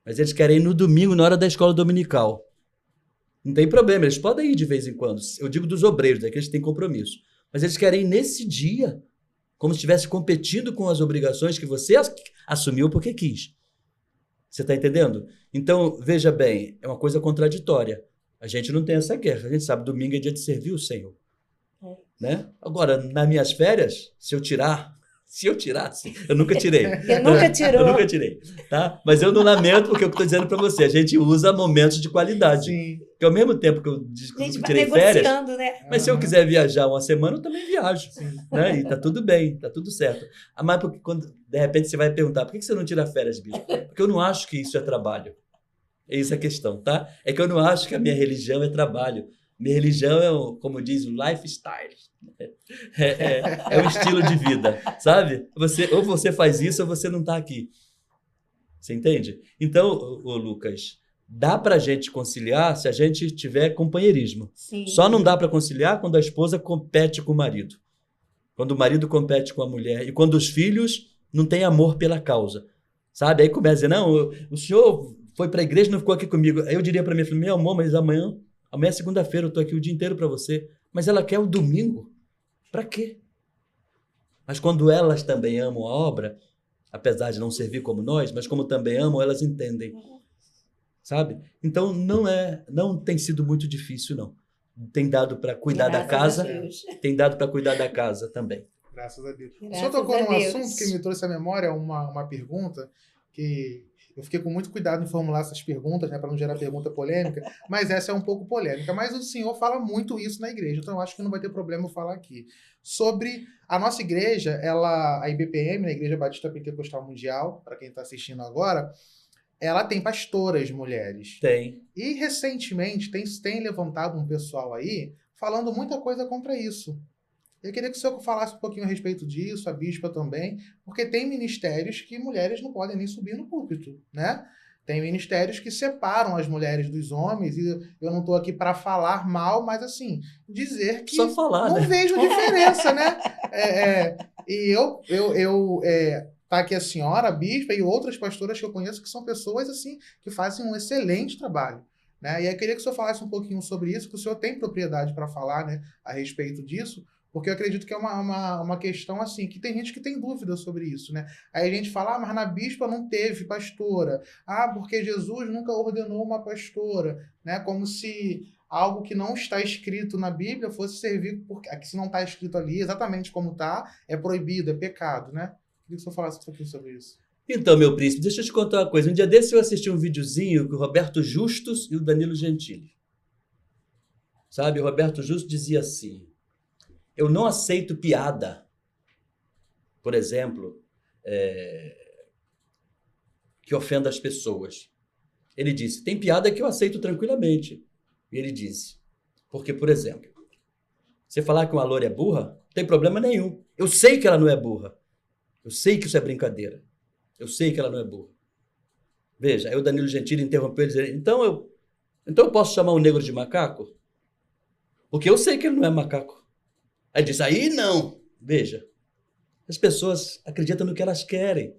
Mas eles querem ir no domingo, na hora da escola dominical. Não tem problema, eles podem ir de vez em quando. Eu digo dos obreiros, daqueles que têm compromisso. Mas eles querem ir nesse dia, como se estivesse competindo com as obrigações que você assumiu porque quis. Você está entendendo? Então, veja bem, é uma coisa contraditória. A gente não tem essa guerra. A gente sabe, domingo é dia de servir o Senhor. Né? Agora, nas minhas férias, se eu tirasse, eu nunca tirei. Eu nunca tirou. Eu nunca tirei, tá? Mas eu não lamento porque eu estou dizendo para você, a gente usa momentos de qualidade. Sim. Porque ao mesmo tempo que eu A gente vai tirei férias, negociando, né? mas se eu quiser viajar uma semana, eu também viajo. Né? E tá tudo bem, tá tudo certo. Mas porque quando, de repente, você vai perguntar, por que você não tira férias, bispo? Porque eu não acho que isso é trabalho. É isso a questão, tá? É que eu não acho que a minha religião é trabalho. Minha religião é, como diz, o lifestyle. É um estilo de vida, sabe? Ou você faz isso ou você não está aqui. Você entende? Então, Lucas, dá para a gente conciliar se a gente tiver companheirismo. Sim. Só não dá para conciliar quando a esposa compete com o marido. Quando o marido compete com a mulher. E quando os filhos não têm amor pela causa. Sabe? Aí começa a dizer, não, o senhor foi para a igreja e não ficou aqui comigo. Aí eu diria para minha filha, meu amor, mas amanhã é segunda-feira, eu estou aqui o dia inteiro para você. Mas ela quer o domingo. Para quê? Mas quando elas também amam a obra, apesar de não servir como nós, mas como também amam, elas entendem. Sabe? Então não tem sido muito difícil, não. Tem dado para cuidar da casa, tem dado para cuidar da casa também. Graças a Deus. O Graças senhor tocou a num Deus. assunto que me trouxe à memória uma pergunta que eu fiquei com muito cuidado em formular essas perguntas, né, para não gerar pergunta polêmica, mas essa é um pouco polêmica. Mas o senhor fala muito isso na igreja, então eu acho que não vai ter problema eu falar aqui. Sobre a nossa igreja, a IBPM, a Igreja Batista Pentecostal Mundial, para quem está assistindo agora, ela tem pastoras mulheres. Tem. E recentemente tem levantado um pessoal aí falando muita coisa contra isso. Eu queria que o senhor falasse um pouquinho a respeito disso, a bispa também, porque tem ministérios que mulheres não podem nem subir no púlpito, né? Tem ministérios que separam as mulheres dos homens, e eu não estou aqui para falar mal, mas assim, dizer que Só falar, não né? vejo diferença, né? E tá aqui a senhora, a bispa, e outras pastoras que eu conheço que são pessoas assim que fazem um excelente trabalho. Né? E aí eu queria que o senhor falasse um pouquinho sobre isso, que o senhor tem propriedade para falar, né, a respeito disso, porque eu acredito que é uma questão assim, que tem gente que tem dúvida sobre isso, né? Aí a gente fala, mas na bispa não teve pastora. Porque Jesus nunca ordenou uma pastora, né? Como se algo que não está escrito na Bíblia fosse servir, porque se não está escrito ali, exatamente como está, é proibido, é pecado, né? Queria que o senhor falasse um pouquinho sobre isso. Então, meu príncipe, deixa eu te contar uma coisa. Um dia desse eu assisti um videozinho com o Roberto Justus e o Danilo Gentili. Sabe, o Roberto Justus dizia assim: eu não aceito piada, por exemplo, que ofenda as pessoas. Ele disse, tem piada que eu aceito tranquilamente. E ele disse, porque, por exemplo, você falar que uma loura é burra, não tem problema nenhum. Eu sei que ela não é burra. Eu sei que isso é brincadeira. Eu sei que ela não é burra. Veja, aí o Danilo Gentili interrompeu ele dizendo, então eu posso chamar o negro de macaco? Porque eu sei que ele não é macaco. Aí ele disse, aí não. Veja, as pessoas acreditam no que elas querem.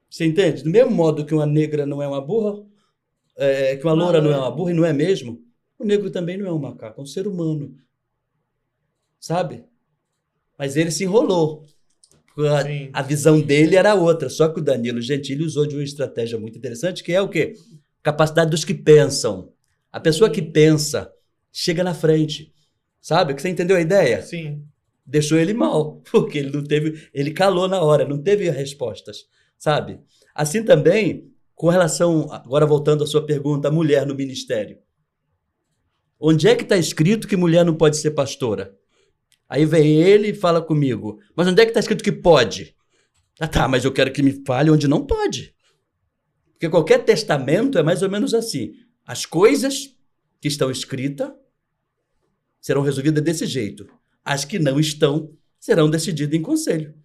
Você entende? Do mesmo modo que uma negra não é uma burra, que uma loura não é uma burra, e não é mesmo, o negro também não é um macaco, é um ser humano. Sabe? Mas ele se enrolou. A visão dele era outra, só que o Danilo Gentili usou de uma estratégia muito interessante, que é o quê? Capacidade dos que pensam. A pessoa que pensa chega na frente. Sabe? Você entendeu a ideia? Sim. Deixou ele mal, porque ele calou na hora, não teve respostas, sabe? Assim também, com relação, agora voltando à sua pergunta, a mulher no ministério. Onde é que está escrito que mulher não pode ser pastora? Aí vem ele e fala comigo, mas onde é que está escrito que pode? Tá, mas eu quero que me fale onde não pode. Porque qualquer testamento é mais ou menos assim. As coisas que estão escritas serão resolvidas desse jeito. As que não estão serão decididas em conselho.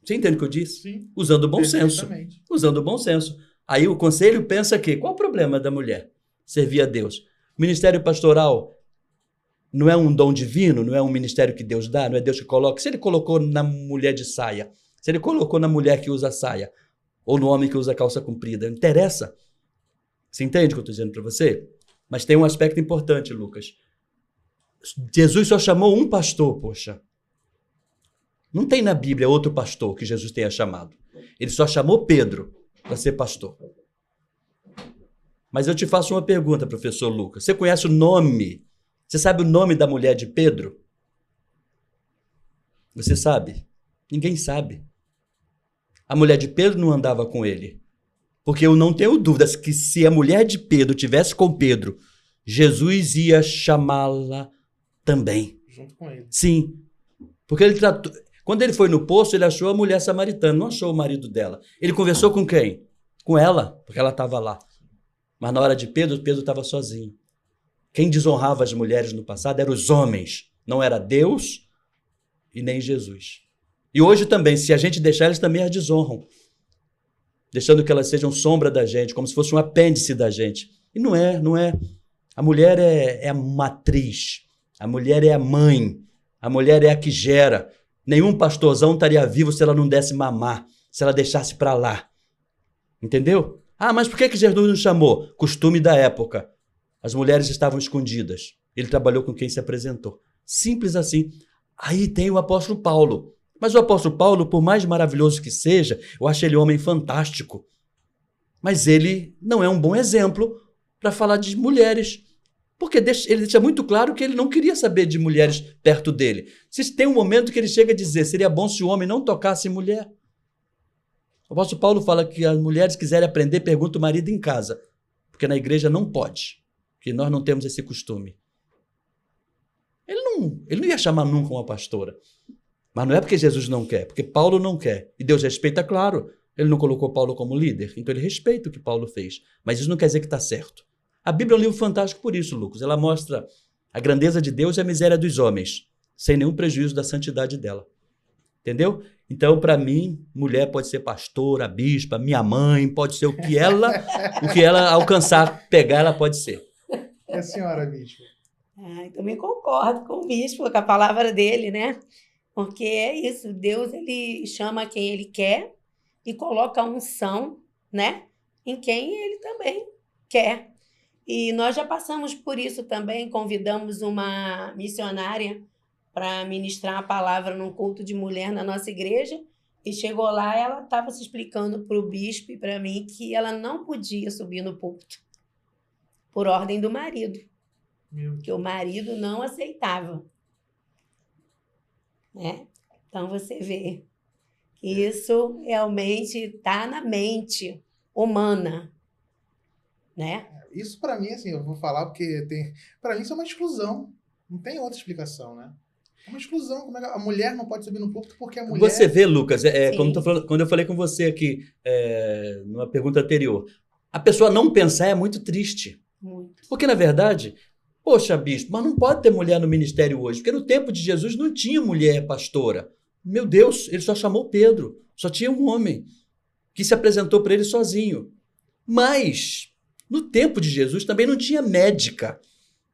Você entende o que eu disse? Sim. Usando o bom senso. Usando o bom senso. Aí o conselho pensa que, qual o problema da mulher? Servir a Deus. O ministério pastoral não é um dom divino, não é um ministério que Deus dá, não é Deus que coloca. Se ele colocou na mulher de saia, se ele colocou na mulher que usa saia, ou no homem que usa calça comprida, não interessa. Você entende o que eu estou dizendo para você? Mas tem um aspecto importante, Lucas. Jesus só chamou um pastor, poxa. Não tem na Bíblia outro pastor que Jesus tenha chamado. Ele só chamou Pedro para ser pastor. Mas eu te faço uma pergunta, professor Lucas. Você conhece o nome? Você sabe o nome da mulher de Pedro? Você sabe? Ninguém sabe. A mulher de Pedro não andava com ele. Porque eu não tenho dúvidas que se a mulher de Pedro tivesse com Pedro, Jesus ia chamá-la também. Junto com ele. Sim. Porque ele tratou... Quando ele foi no poço, ele achou a mulher samaritana, não achou o marido dela. Ele conversou com quem? Com ela, porque ela estava lá. Mas na hora de Pedro, Pedro estava sozinho. Quem desonrava as mulheres no passado eram os homens. Não era Deus e nem Jesus. E hoje também, se a gente deixar, eles também as desonram. Deixando que elas sejam sombra da gente, como se fosse um apêndice da gente. E não é, não é. A mulher é a matriz. A mulher é a mãe. A mulher é a que gera. Nenhum pastorzão estaria vivo se ela não desse mamar, se ela deixasse para lá. Entendeu? Mas por que Jesus não chamou? Costume da época. As mulheres estavam escondidas. Ele trabalhou com quem se apresentou. Simples assim. Aí tem o apóstolo Paulo. Mas o apóstolo Paulo, por mais maravilhoso que seja, eu acho ele um homem fantástico. Mas ele não é um bom exemplo para falar de mulheres. Porque ele deixa muito claro que ele não queria saber de mulheres perto dele. Se tem um momento que ele chega a dizer, seria bom se o homem não tocasse em mulher. O apóstolo Paulo fala que as mulheres quiserem aprender, pergunta o marido em casa. Porque na igreja não pode. Porque nós não temos esse costume. Ele não ia chamar nunca uma pastora. Mas não é porque Jesus não quer, porque Paulo não quer. E Deus respeita, claro. Ele não colocou Paulo como líder, então ele respeita o que Paulo fez. Mas isso não quer dizer que está certo. A Bíblia é um livro fantástico por isso, Lucas. Ela mostra a grandeza de Deus e a miséria dos homens, sem nenhum prejuízo da santidade dela. Entendeu? Então, para mim, mulher pode ser pastora, bispa, minha mãe, pode ser o que ela alcançar, pegar, ela pode ser. E a senhora, bispo? Eu também concordo com o bispo, com a palavra dele, né? Porque é isso, Deus ele chama quem ele quer e coloca a unção, né, em quem ele também quer. E nós já passamos por isso também, convidamos uma missionária para ministrar a palavra num culto de mulher na nossa igreja, e chegou lá, ela estava se explicando para o bispo e para mim que ela não podia subir no púlpito por ordem do marido, que o marido não aceitava. Né? Então você vê que isso realmente está na mente humana, né? Isso para mim, assim, eu vou falar porque para mim isso é uma exclusão. Não tem outra explicação, né? É uma exclusão. Como é que a mulher não pode subir no púlpito porque a mulher... Você vê, Lucas, quando eu falei com você aqui, numa pergunta anterior, a pessoa não pensar é muito triste. Muito. Porque, na verdade, poxa, bispo, mas não pode ter mulher no ministério hoje, porque no tempo de Jesus não tinha mulher pastora. Meu Deus, ele só chamou Pedro, só tinha um homem que se apresentou para ele sozinho. Mas, no tempo de Jesus também não tinha médica.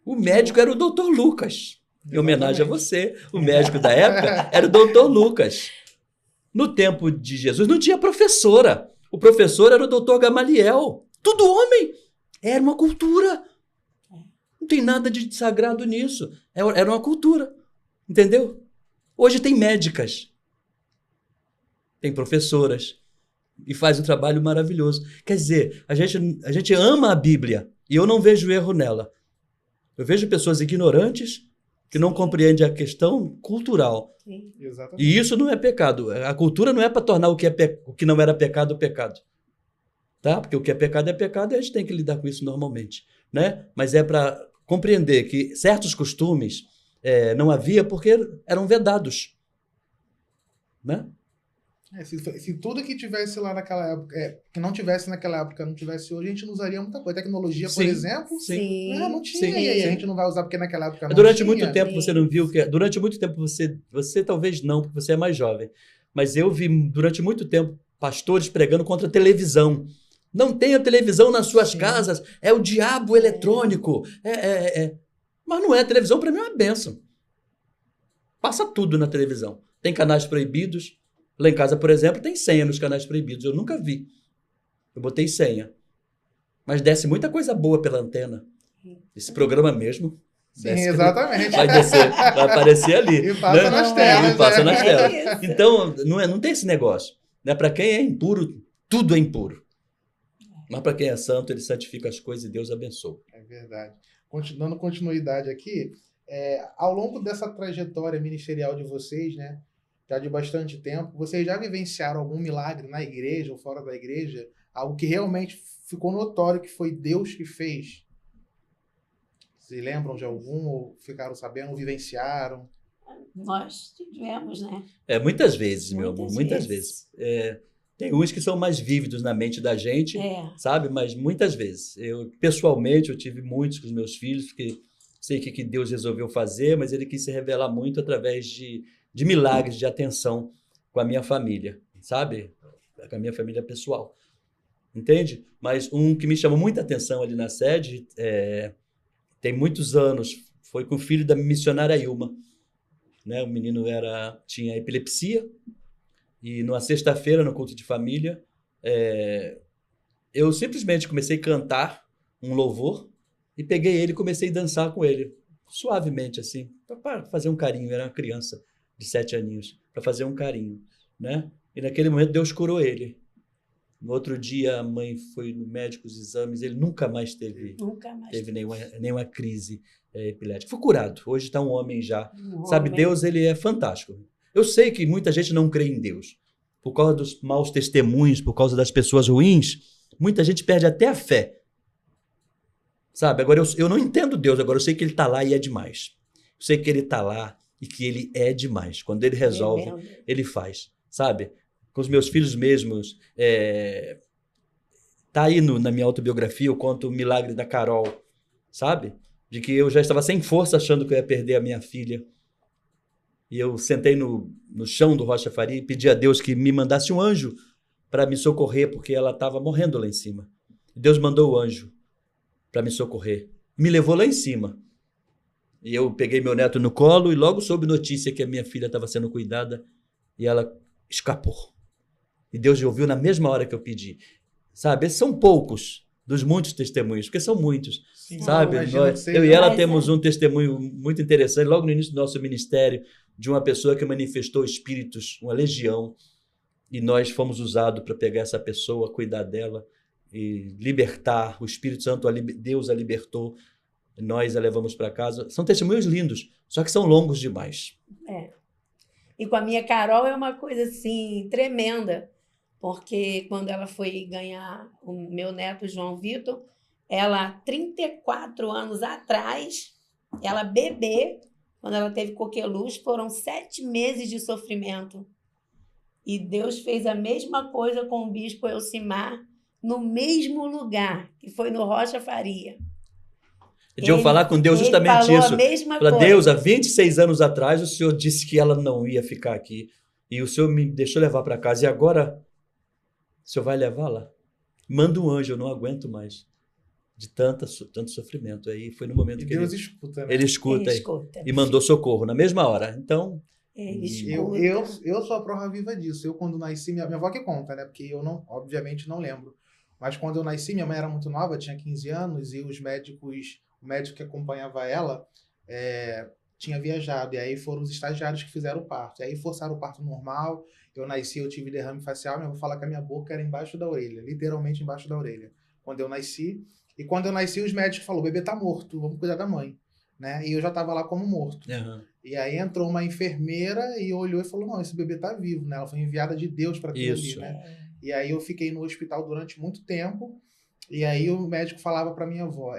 O médico era o doutor Lucas. Em homenagem a você, o médico da época era o doutor Lucas. No tempo de Jesus não tinha professora. O professor era o doutor Gamaliel. Tudo homem. Era uma cultura. Não tem nada de sagrado nisso. Era uma cultura. Entendeu? Hoje tem médicas. Tem professoras. E faz um trabalho maravilhoso. Quer dizer, a gente ama a Bíblia. E eu não vejo erro nela. Eu vejo pessoas ignorantes que não compreendem a questão cultural. Sim. Exatamente. E isso não é pecado. A cultura não é para tornar o que não era pecado, pecado. Tá? Porque o que é pecado e a gente tem que lidar com isso normalmente. Né? Mas é para compreender que certos costumes não havia porque eram vedados. Né? Se tudo que tivesse lá naquela época, que não tivesse naquela época, não tivesse hoje, a gente não usaria muita coisa. Tecnologia, por Sim, exemplo, Sim. não tinha. Sim. E aí a gente não vai usar porque naquela época não Durante tinha. muito tempo você não viu que... Durante muito tempo você talvez não, porque você é mais jovem. Mas eu vi durante muito tempo pastores pregando contra a televisão. Não tenha televisão nas suas casas, é o diabo eletrônico. Mas não é, a televisão para mim é uma bênção. Passa tudo na televisão. Tem canais proibidos. Lá em casa, por exemplo, tem senha nos canais proibidos. Eu nunca vi. Eu botei senha. Mas desce muita coisa boa pela antena. Esse programa mesmo. Sim, exatamente. Vai descer, vai aparecer ali. E passa nas telas. E passa nas É telas. isso. Então, não tem esse negócio. Né? Para quem é impuro, tudo é impuro. Mas para quem é santo, ele santifica as coisas e Deus abençoa. É verdade. Dando continuidade aqui, ao longo dessa trajetória ministerial de vocês, né, já de bastante tempo, vocês já vivenciaram algum milagre na igreja ou fora da igreja? Algo que realmente ficou notório que foi Deus que fez? Se lembram de algum, ou ficaram sabendo, ou vivenciaram? Nós tivemos, né? Muitas vezes, meu amor, Muitas muitas vezes. Tem uns que são mais vívidos na mente da gente, sabe? Mas muitas vezes. Pessoalmente, eu tive muitos com os meus filhos, porque sei que Deus resolveu fazer, mas ele quis se revelar muito através de milagres, de atenção com a minha família, sabe? Com a minha família pessoal. Entende? Mas um que me chamou muita atenção ali na sede, tem muitos anos, foi com o filho da missionária Ilma. Né? O menino tinha epilepsia, e numa sexta-feira, no culto de família, eu simplesmente comecei a cantar um louvor e peguei ele e comecei a dançar com ele, suavemente assim, para fazer um carinho. Era uma criança de 7 aninhos, para fazer um carinho. Né? E naquele momento Deus curou ele. No outro dia, a mãe foi no médico, os exames, ele nunca mais teve nenhuma crise epilética. Foi curado. Hoje está um homem já. Sabe, Deus, ele é fantástico. Eu sei que muita gente não crê em Deus. Por causa dos maus testemunhos, por causa das pessoas ruins, muita gente perde até a fé. Sabe, agora eu não entendo Deus, agora eu sei que ele está lá e é demais. Eu sei que ele está lá e que ele é demais. Quando ele resolve, ele faz. Sabe? Com os meus filhos mesmos, tá aí na minha autobiografia, eu conto o milagre da Carol, sabe? De que eu já estava sem força achando que eu ia perder a minha filha. E eu sentei no chão do Rocha Faria e pedi a Deus que me mandasse um anjo para me socorrer, porque ela estava morrendo lá em cima. Deus mandou o anjo para me socorrer. Me levou lá em cima. E eu peguei meu neto no colo e logo soube notícia que a minha filha estava sendo cuidada e ela escapou. E Deus ouviu na mesma hora que eu pedi. Sabe, esses são poucos dos muitos testemunhos, porque são muitos. Sim, sabe, eu e ela temos um testemunho muito interessante, logo no início do nosso ministério, de uma pessoa que manifestou espíritos, uma legião, e nós fomos usados para pegar essa pessoa, cuidar dela e libertar. O Espírito Santo, Deus a libertou, nós a levamos para casa. São testemunhos lindos, só que são longos demais. E com a minha Carol é uma coisa assim tremenda, porque quando ela foi ganhar o meu neto João Vitor, ela, 34 anos atrás, ela bebê, quando ela teve coqueluche, foram 7 meses de sofrimento. E Deus fez a mesma coisa com o bispo Elcimar, no mesmo lugar, que foi no Rocha Faria. De eu falar com Deus justamente isso. Para Deus, há 26 anos atrás, o Senhor disse que ela não ia ficar aqui. E o Senhor me deixou levar para casa. E agora, o Senhor vai levá-la? Manda um anjo, eu não aguento mais. De tanto sofrimento. Aí foi no momento que Deus escuta, né? Ele escuta e mandou socorro na mesma hora. Então... Eu sou a prova viva disso. Eu, quando nasci, minha avó que conta, né? Porque eu, obviamente, não lembro. Mas quando eu nasci, minha mãe era muito nova, tinha 15 anos, e o médico que acompanhava ela tinha viajado. E aí foram os estagiários que fizeram o parto. E aí forçaram o parto normal. Eu nasci, eu tive derrame facial. Minha avó fala que a minha boca era embaixo da orelha. Literalmente embaixo da orelha. Quando eu nasci. E quando eu nasci, os médicos falaram, o bebê tá morto, vamos cuidar da mãe. Né? E eu já tava lá como morto. Uhum. E aí entrou uma enfermeira e olhou e falou, não, esse bebê tá vivo, né? Ela foi enviada de Deus para aquilo ali, né? E aí eu fiquei no hospital durante muito tempo. E aí o médico falava para minha avó,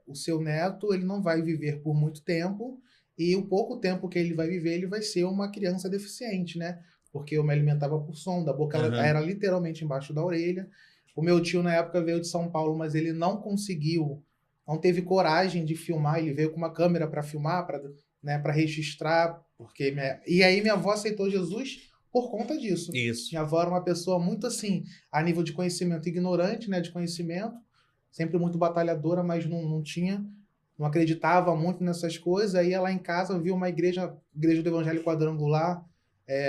o seu neto, ele não vai viver por muito tempo, e o pouco tempo que ele vai viver, ele vai ser uma criança deficiente, né? Porque eu me alimentava por sonda, a boca era literalmente embaixo da orelha. O meu tio, na época, veio de São Paulo, mas ele não teve coragem de filmar, ele veio com uma câmera para filmar, para registrar, e aí minha avó aceitou Jesus por conta disso. Isso. Minha avó era uma pessoa muito assim, a nível de conhecimento, ignorante, né, de conhecimento, sempre muito batalhadora, mas não acreditava muito nessas coisas. Aí ela em casa viu uma igreja do Evangelho Quadrangular,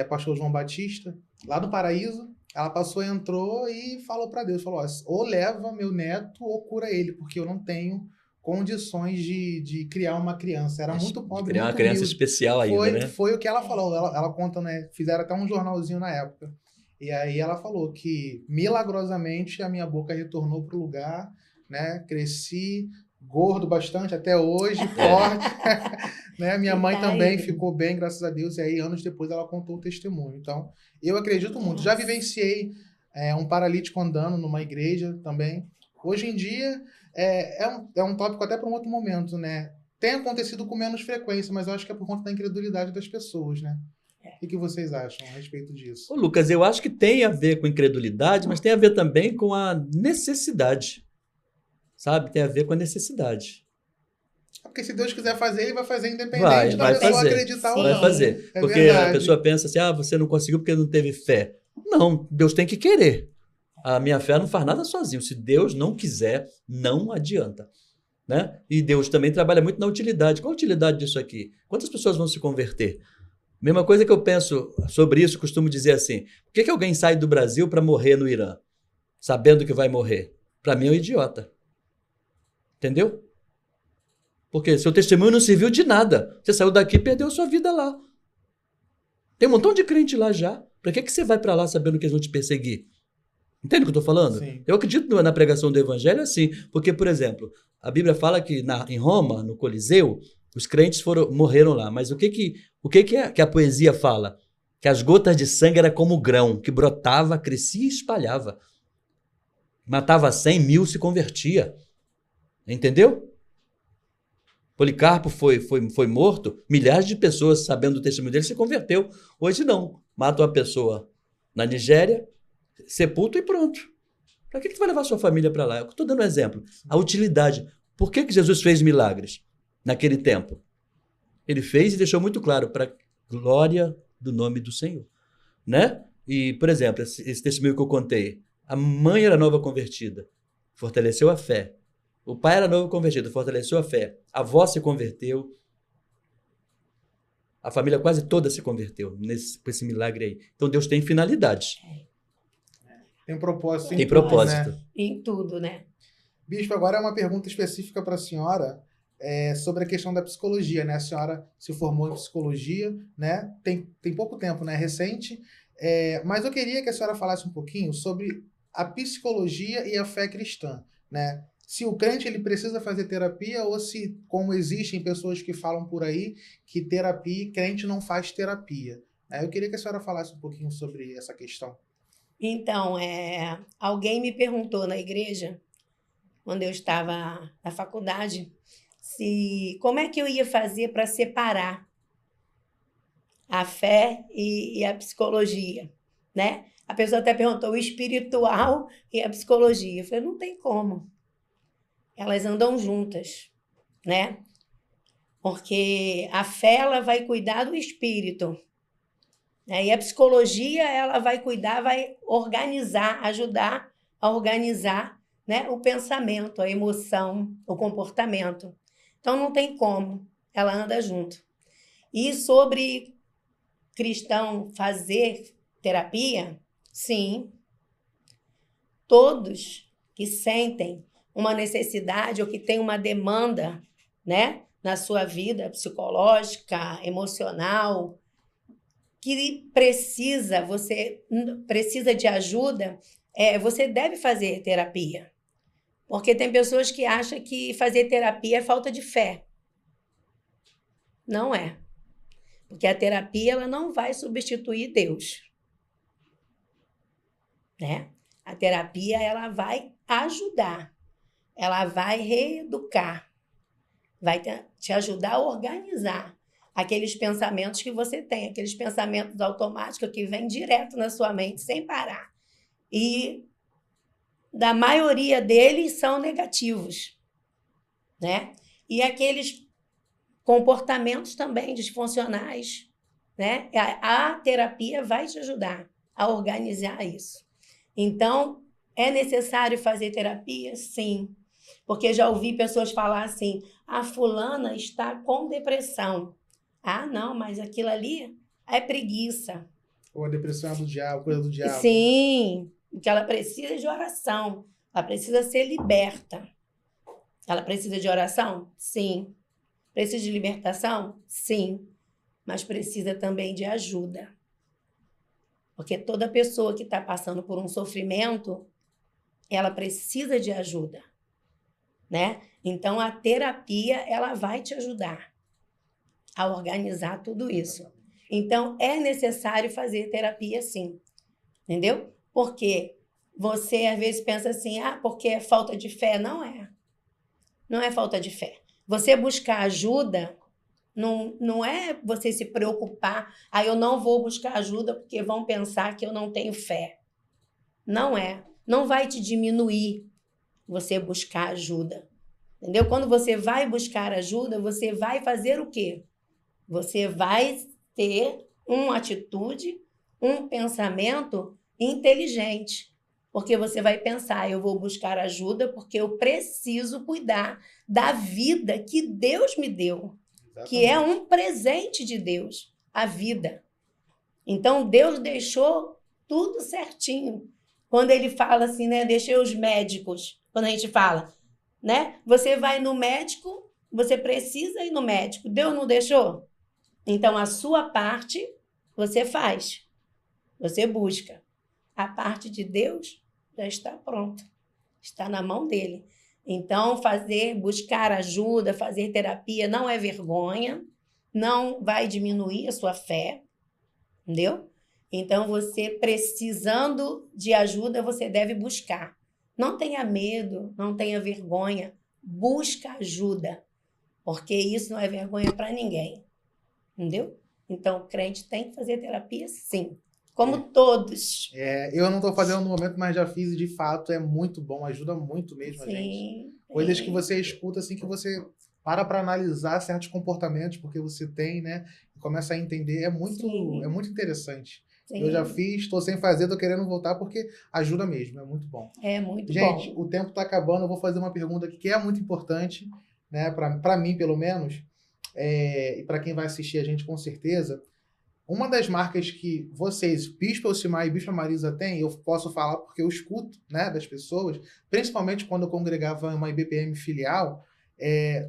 pastor João Batista, lá no Paraíso. Ela passou, entrou e falou para Deus, falou, ou leva meu neto ou cura ele, porque eu não tenho condições de criar uma criança. Era muito pobre, criar muito uma criança humilde. especial ainda, né? Foi o que ela falou. Ela conta, né? Fizeram até um jornalzinho na época. E aí ela falou que, milagrosamente, a minha boca retornou pro lugar, né? Cresci, gordo bastante, até hoje, forte. Né? Minha mãe também ficou bem, graças a Deus. E aí, anos depois, ela contou o testemunho. Então, eu acredito muito. Já vivenciei um paralítico andando numa igreja também. Hoje em dia, é um tópico até para um outro momento, né? Tem acontecido com menos frequência, mas eu acho que é por conta da incredulidade das pessoas, né? O que vocês acham a respeito disso? Ô, Lucas, eu acho que tem a ver com incredulidade, mas tem a ver também com a necessidade. Sabe? Tem a ver com a necessidade. Porque se Deus quiser fazer, ele vai fazer independente da pessoa acreditar ou não. Vai fazer. Porque verdade. A pessoa pensa assim, você não conseguiu porque não teve fé. Não, Deus tem que querer. A minha fé não faz nada sozinho. Se Deus não quiser, não adianta. Né? E Deus também trabalha muito na utilidade. Qual a utilidade disso aqui? Quantas pessoas vão se converter? Mesma coisa que eu penso sobre isso, costumo dizer assim, por que alguém sai do Brasil para morrer no Irã, sabendo que vai morrer? Para mim é um idiota. Entendeu? Porque seu testemunho não serviu de nada. Você saiu daqui e perdeu sua vida lá. Tem um montão de crente lá já. Para que você vai para lá sabendo que eles vão te perseguir? Entende o que eu estou falando? Sim. Eu acredito na pregação do evangelho assim, porque, por exemplo, a Bíblia fala que em Roma, no Coliseu, os crentes morreram lá, mas o que a poesia fala? Que as gotas de sangue era como grão, que brotava, crescia e espalhava. Matava 100, 1000 se convertia. Entendeu? Policarpo foi morto, milhares de pessoas, sabendo do testemunho dele, se converteu. Hoje não. Mata uma pessoa na Nigéria, sepulta e pronto. Para que tu vai levar sua família para lá? Eu estou dando um exemplo. A utilidade. Por que Jesus fez milagres naquele tempo? Ele fez e deixou muito claro para glória do nome do Senhor. Né? E, por exemplo, esse testemunho que eu contei, a mãe era nova convertida, fortaleceu a fé. O pai era novo convertido, fortaleceu a fé. A avó se converteu. A família quase toda se converteu com esse milagre aí. Então Deus tem finalidades. Tem um propósito. Tem em tudo, propósito. né? Em tudo, né? Bispo, agora é uma pergunta específica para a senhora sobre a questão da psicologia, né? A senhora se formou em psicologia, né? Tem pouco tempo, né? Recente. Mas eu queria que a senhora falasse um pouquinho sobre a psicologia e a fé cristã, né? Se o crente ele precisa fazer terapia ou se, como existem pessoas que falam por aí, que crente não faz terapia. Eu queria que a senhora falasse um pouquinho sobre essa questão. Então, alguém me perguntou na igreja, quando eu estava na faculdade, como é que eu ia fazer para separar a fé e a psicologia, né? A pessoa até perguntou o espiritual e a psicologia. Eu falei, não tem como. Elas andam juntas, né? Porque a fé ela vai cuidar do espírito, né? E a psicologia ela vai cuidar, vai organizar, ajudar a organizar, né? O pensamento, a emoção, o comportamento. Então não tem como, ela anda junto. E sobre cristão fazer terapia, sim, todos que sentem uma necessidade ou que têm uma demanda, né, na sua vida psicológica, emocional, que você precisa de ajuda, você deve fazer terapia. Porque tem pessoas que acham que fazer terapia é falta de fé. Não é. Porque a terapia ela não vai substituir Deus, né? A terapia ela vai ajudar, ela vai reeducar, vai te ajudar a organizar aqueles pensamentos que você tem, aqueles pensamentos automáticos que vêm direto na sua mente sem parar. E da maioria deles são negativos, né? E aqueles comportamentos também disfuncionais, né? A terapia vai te ajudar a organizar isso. Então, é necessário fazer terapia? Sim. Porque já ouvi pessoas falar assim, a fulana está com depressão. Ah, não, mas aquilo ali é preguiça. Ou a depressão é do diabo, coisa do diabo. Sim, porque ela precisa de oração. Ela precisa ser liberta. Ela precisa de oração? Sim. Precisa de libertação? Sim. Mas precisa também de ajuda. Porque toda pessoa que está passando por um sofrimento, ela precisa de ajuda, né? Então, a terapia, ela vai te ajudar a organizar tudo isso. Então, é necessário fazer terapia, sim. Entendeu? Porque você, às vezes, pensa assim, porque é falta de fé. Não é. Não é falta de fé. Você buscar ajuda não é você se preocupar, eu não vou buscar ajuda porque vão pensar que eu não tenho fé. Não é. Não vai te diminuir você buscar ajuda. Entendeu? Quando você vai buscar ajuda, você vai fazer o quê? Você vai ter uma atitude, um pensamento inteligente. Porque você vai pensar, eu vou buscar ajuda porque eu preciso cuidar da vida que Deus me deu. Exatamente. Que é um presente de Deus, a vida. Então, Deus deixou tudo certinho. Quando ele fala assim, né? Deixei os médicos. Quando a gente fala, né? Você vai no médico, você precisa ir no médico. Deus não deixou? Então, a sua parte, você faz. Você busca. A parte de Deus, já está pronto. Está na mão dele. Então, buscar ajuda, fazer terapia não é vergonha, não vai diminuir a sua fé, entendeu? Então, você precisando de ajuda, você deve buscar. Não tenha medo, não tenha vergonha, busca ajuda, porque isso não é vergonha para ninguém, entendeu? Então, o crente tem que fazer terapia, sim, como todos. Eu não estou fazendo no momento, mas já fiz e de fato é muito bom, ajuda muito mesmo a gente. Sim, Coisas que você escuta assim que você para analisar certos comportamentos porque você tem, né? E começa a entender, é muito interessante. sim. Eu já fiz, estou sem fazer, estou querendo voltar porque ajuda mesmo, é muito bom. É muito Gente, bom. o tempo está acabando, eu vou fazer uma pergunta aqui que é muito importante, né? Para mim, pelo menos, e para quem vai assistir a gente com certeza. Uma das marcas que vocês, Bispo Elcimar e Bispa Marisa, têm, eu posso falar porque eu escuto, né, das pessoas, principalmente quando eu congregava em uma IBPM filial,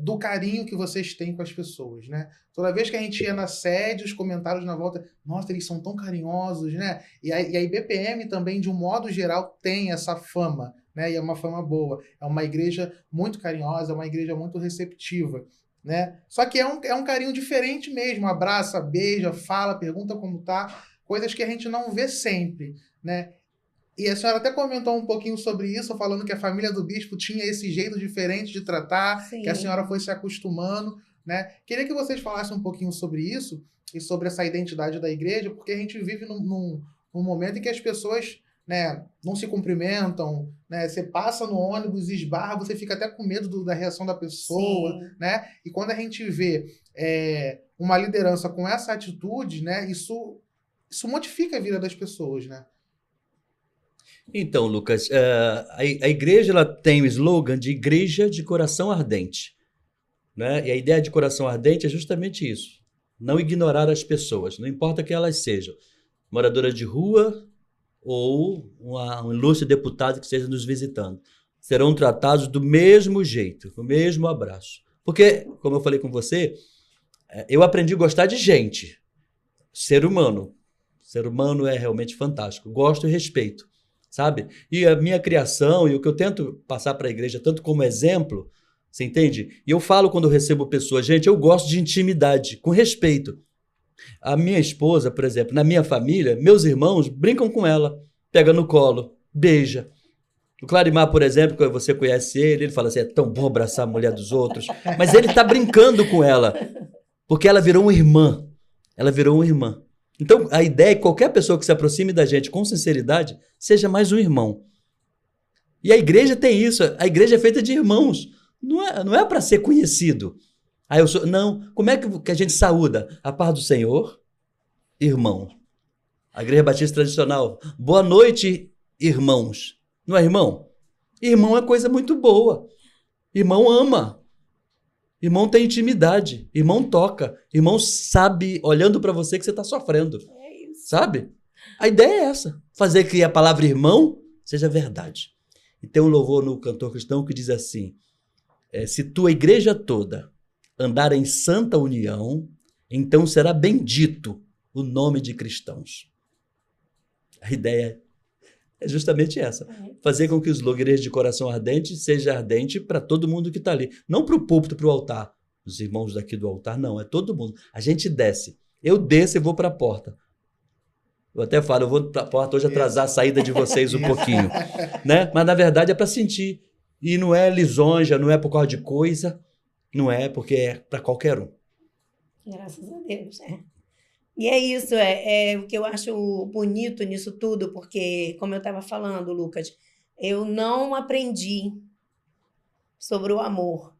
do carinho que vocês têm com as pessoas, né? Toda vez que a gente ia na sede, os comentários na volta, nossa, eles são tão carinhosos, né? E a IBPM também, de um modo geral, tem essa fama, né? E é uma fama boa. É uma igreja muito carinhosa, é uma igreja muito receptiva, né? Só que é um carinho diferente mesmo, abraça, beija, fala, pergunta como tá, coisas que a gente não vê sempre, né? E a senhora até comentou um pouquinho sobre isso, falando que a família do bispo tinha esse jeito diferente de tratar, Sim. que a senhora foi se acostumando, né? Queria que vocês falassem um pouquinho sobre isso e sobre essa identidade da igreja, porque a gente vive num momento em que as pessoas, né, não se cumprimentam, né? Você passa no ônibus, esbarra, você fica até com medo da reação da pessoa, Sim. né? E quando a gente vê uma liderança com essa atitude, né, isso modifica a vida das pessoas, né? Então, Lucas, a igreja ela tem o slogan de igreja de coração ardente, né? E a ideia de coração ardente é justamente isso. Não ignorar as pessoas, não importa que elas sejam. Moradoras de rua ou um ilustre deputado que esteja nos visitando. Serão tratados do mesmo jeito, com o mesmo abraço. Porque, como eu falei com você, eu aprendi a gostar de gente, ser humano. Ser humano é realmente fantástico. Gosto e respeito, sabe? E a minha criação e o que eu tento passar para a igreja, tanto como exemplo, você entende? E eu falo quando eu recebo pessoas, gente, eu gosto de intimidade, com respeito. A minha esposa, por exemplo, na minha família, meus irmãos brincam com ela, pega no colo, beija. O Clarimar, por exemplo, que você conhece ele fala assim, é tão bom abraçar a mulher dos outros, mas ele está brincando com ela, porque ela virou uma irmã. Ela virou uma irmã. Então, a ideia é que qualquer pessoa que se aproxime da gente com sinceridade seja mais um irmão. E a igreja tem isso. A igreja é feita de irmãos. Não é para ser conhecido. Não. Como é que a gente saúda? A paz do Senhor, irmão. A igreja batista tradicional. Boa noite, irmãos. Não é irmão? Irmão é coisa muito boa. Irmão ama. Irmão tem intimidade, irmão toca, irmão sabe, olhando para você, que você está sofrendo. É isso. Sabe? A ideia é essa, fazer que a palavra irmão seja verdade. E tem um louvor no Cantor Cristão que diz assim, se tua igreja toda andar em santa união, então será bendito o nome de cristãos. A ideia é justamente essa, fazer com que os igrejas de coração ardente seja ardente para todo mundo que está ali. Não para o púlpito, para o altar. Os irmãos daqui do altar, não, é todo mundo. A gente desce. Eu desço e vou para a porta. Eu até falo, eu vou para a porta hoje atrasar a saída de vocês um pouquinho. Né? Mas, na verdade, é para sentir. E não é lisonja, não é por causa de coisa, não é porque é para qualquer um. Graças a Deus, né? E é isso, o que eu acho bonito nisso tudo, porque, como eu estava falando, Lucas, eu não aprendi sobre o amor.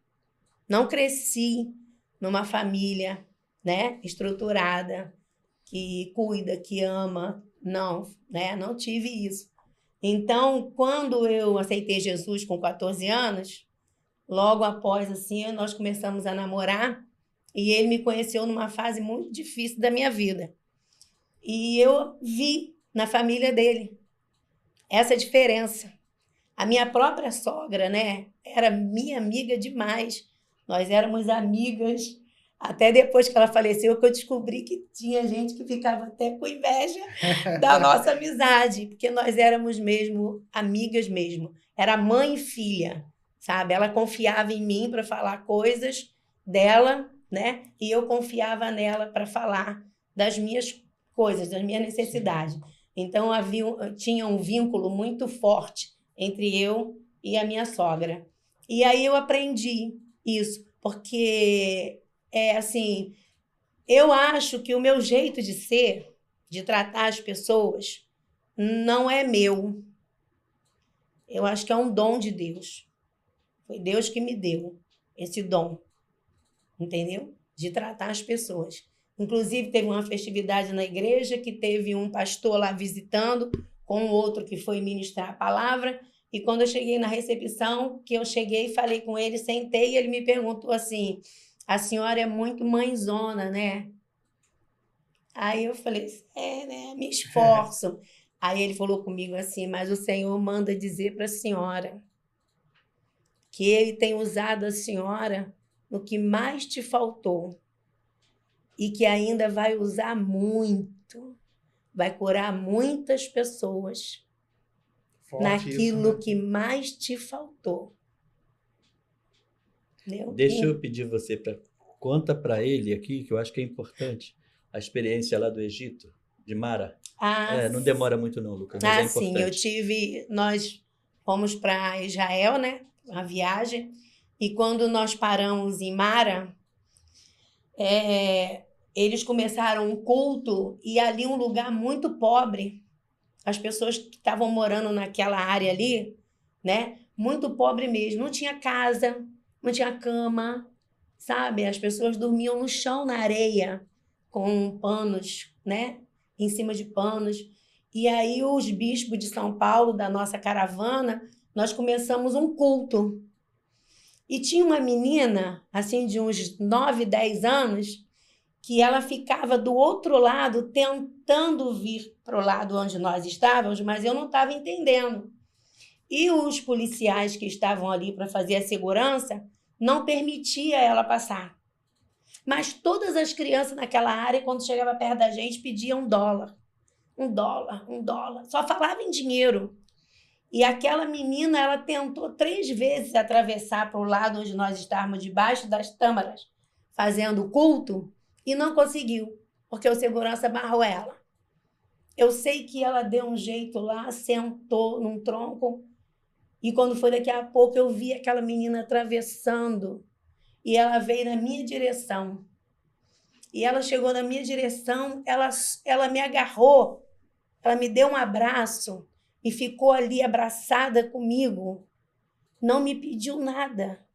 Não cresci numa família, né, estruturada, que cuida, que ama. Não, né? Não tive isso. Então, quando eu aceitei Jesus com 14 anos, logo após, assim, nós começamos a namorar e ele me conheceu numa fase muito difícil da minha vida. E eu vi na família dele essa diferença. A minha própria sogra, né, era minha amiga demais. Nós éramos amigas, Até depois que ela faleceu, que eu descobri que tinha gente que ficava até com inveja da nossa amizade, porque nós éramos mesmo amigas mesmo. Era mãe e filha, sabe? Ela confiava em mim para falar coisas dela, né? E eu confiava nela para falar das minhas coisas, das minhas necessidades. Então tinha um vínculo muito forte entre eu e a minha sogra. E aí eu aprendi isso, porque é assim, eu acho que o meu jeito de ser, de tratar as pessoas, não é meu. Eu acho que é um dom de Deus. Foi Deus que me deu esse dom, entendeu? De tratar as pessoas. Inclusive, teve uma festividade na igreja que teve um pastor lá visitando com outro que foi ministrar a palavra. E quando eu cheguei na recepção, que eu cheguei, falei com ele, sentei, e ele me perguntou assim: a senhora é muito mãezona, né? Aí eu falei, né? Me esforço. Aí ele falou comigo assim, mas o Senhor manda dizer para a senhora que ele tem usado a senhora no que mais te faltou e que ainda vai usar muito, vai curar muitas pessoas Forte isso, naquilo né? que mais te faltou. Entendeu? Deixa eu pedir você para conta para ele aqui, que eu acho que é importante, a experiência lá do Egito, de Mara. Não demora muito não, Lucas, mas é sim, importante. nós fomos para Israel, né? A viagem, e quando nós paramos em Mara, eles começaram um culto e ali um lugar muito pobre. As pessoas que estavam morando naquela área ali, né? Muito pobre mesmo. Não tinha casa, não tinha cama, sabe? As pessoas dormiam no chão, na areia, com panos, né? Em cima de panos. E aí os bispos de São Paulo, da nossa caravana, nós começamos um culto. E tinha uma menina, assim, de uns 9, 10 anos, que ela ficava do outro lado, tentando vir para o lado onde nós estávamos, mas eu não estava entendendo. E os policiais que estavam ali para fazer a segurança não permitia ela passar. Mas todas as crianças naquela área, quando chegava perto da gente, pediam $1. $1. Só falava em dinheiro. E aquela menina, ela tentou 3 vezes atravessar para o lado onde nós estávamos, debaixo das tâmaras, fazendo culto, e não conseguiu, porque o segurança barrou ela. Eu sei que ela deu um jeito lá, sentou num tronco, e quando foi daqui a pouco, eu vi aquela menina atravessando, e ela veio na minha direção. E ela chegou na minha direção, ela me agarrou, ela me deu um abraço, e ficou ali abraçada comigo, não me pediu nada.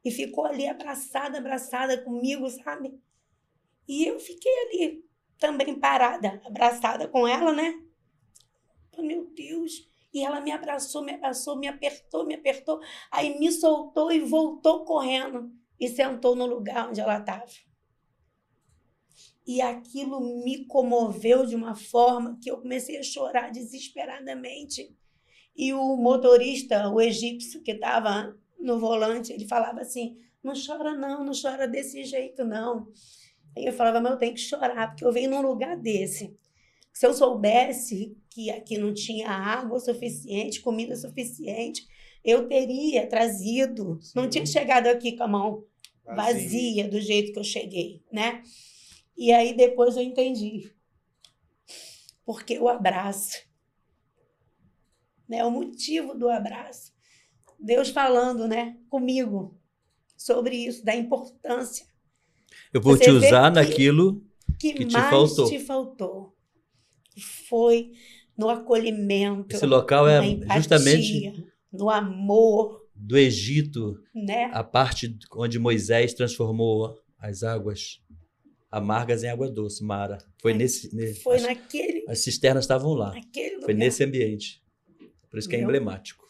E ficou ali abraçada comigo, sabe? E eu fiquei ali também parada, abraçada com ela, né? Oh, meu Deus! E ela me abraçou, me apertou. Aí me soltou e voltou correndo e sentou no lugar onde ela estava. E aquilo me comoveu de uma forma que eu comecei a chorar desesperadamente. E o motorista, o egípcio que estava no volante, ele falava assim, não chora desse jeito, não. Aí eu falava, mas eu tenho que chorar, porque eu venho num lugar desse. Se eu soubesse que aqui não tinha água suficiente, comida suficiente, eu teria trazido. Sim. Não tinha chegado aqui com a mão vazia do jeito que eu cheguei, né? E aí depois eu entendi. Porque o abraço, né? O motivo do abraço. Deus falando, né, comigo sobre isso, da importância. Eu vou te usar naquilo que te mais faltou. te faltou. Foi no acolhimento, Esse local na é empatia, justamente no amor. Do Egito, né? A parte onde Moisés transformou as águas amargas em água doce, Mara. Foi naquele. As cisternas estavam lá. Foi nesse ambiente. Por isso que é emblemático.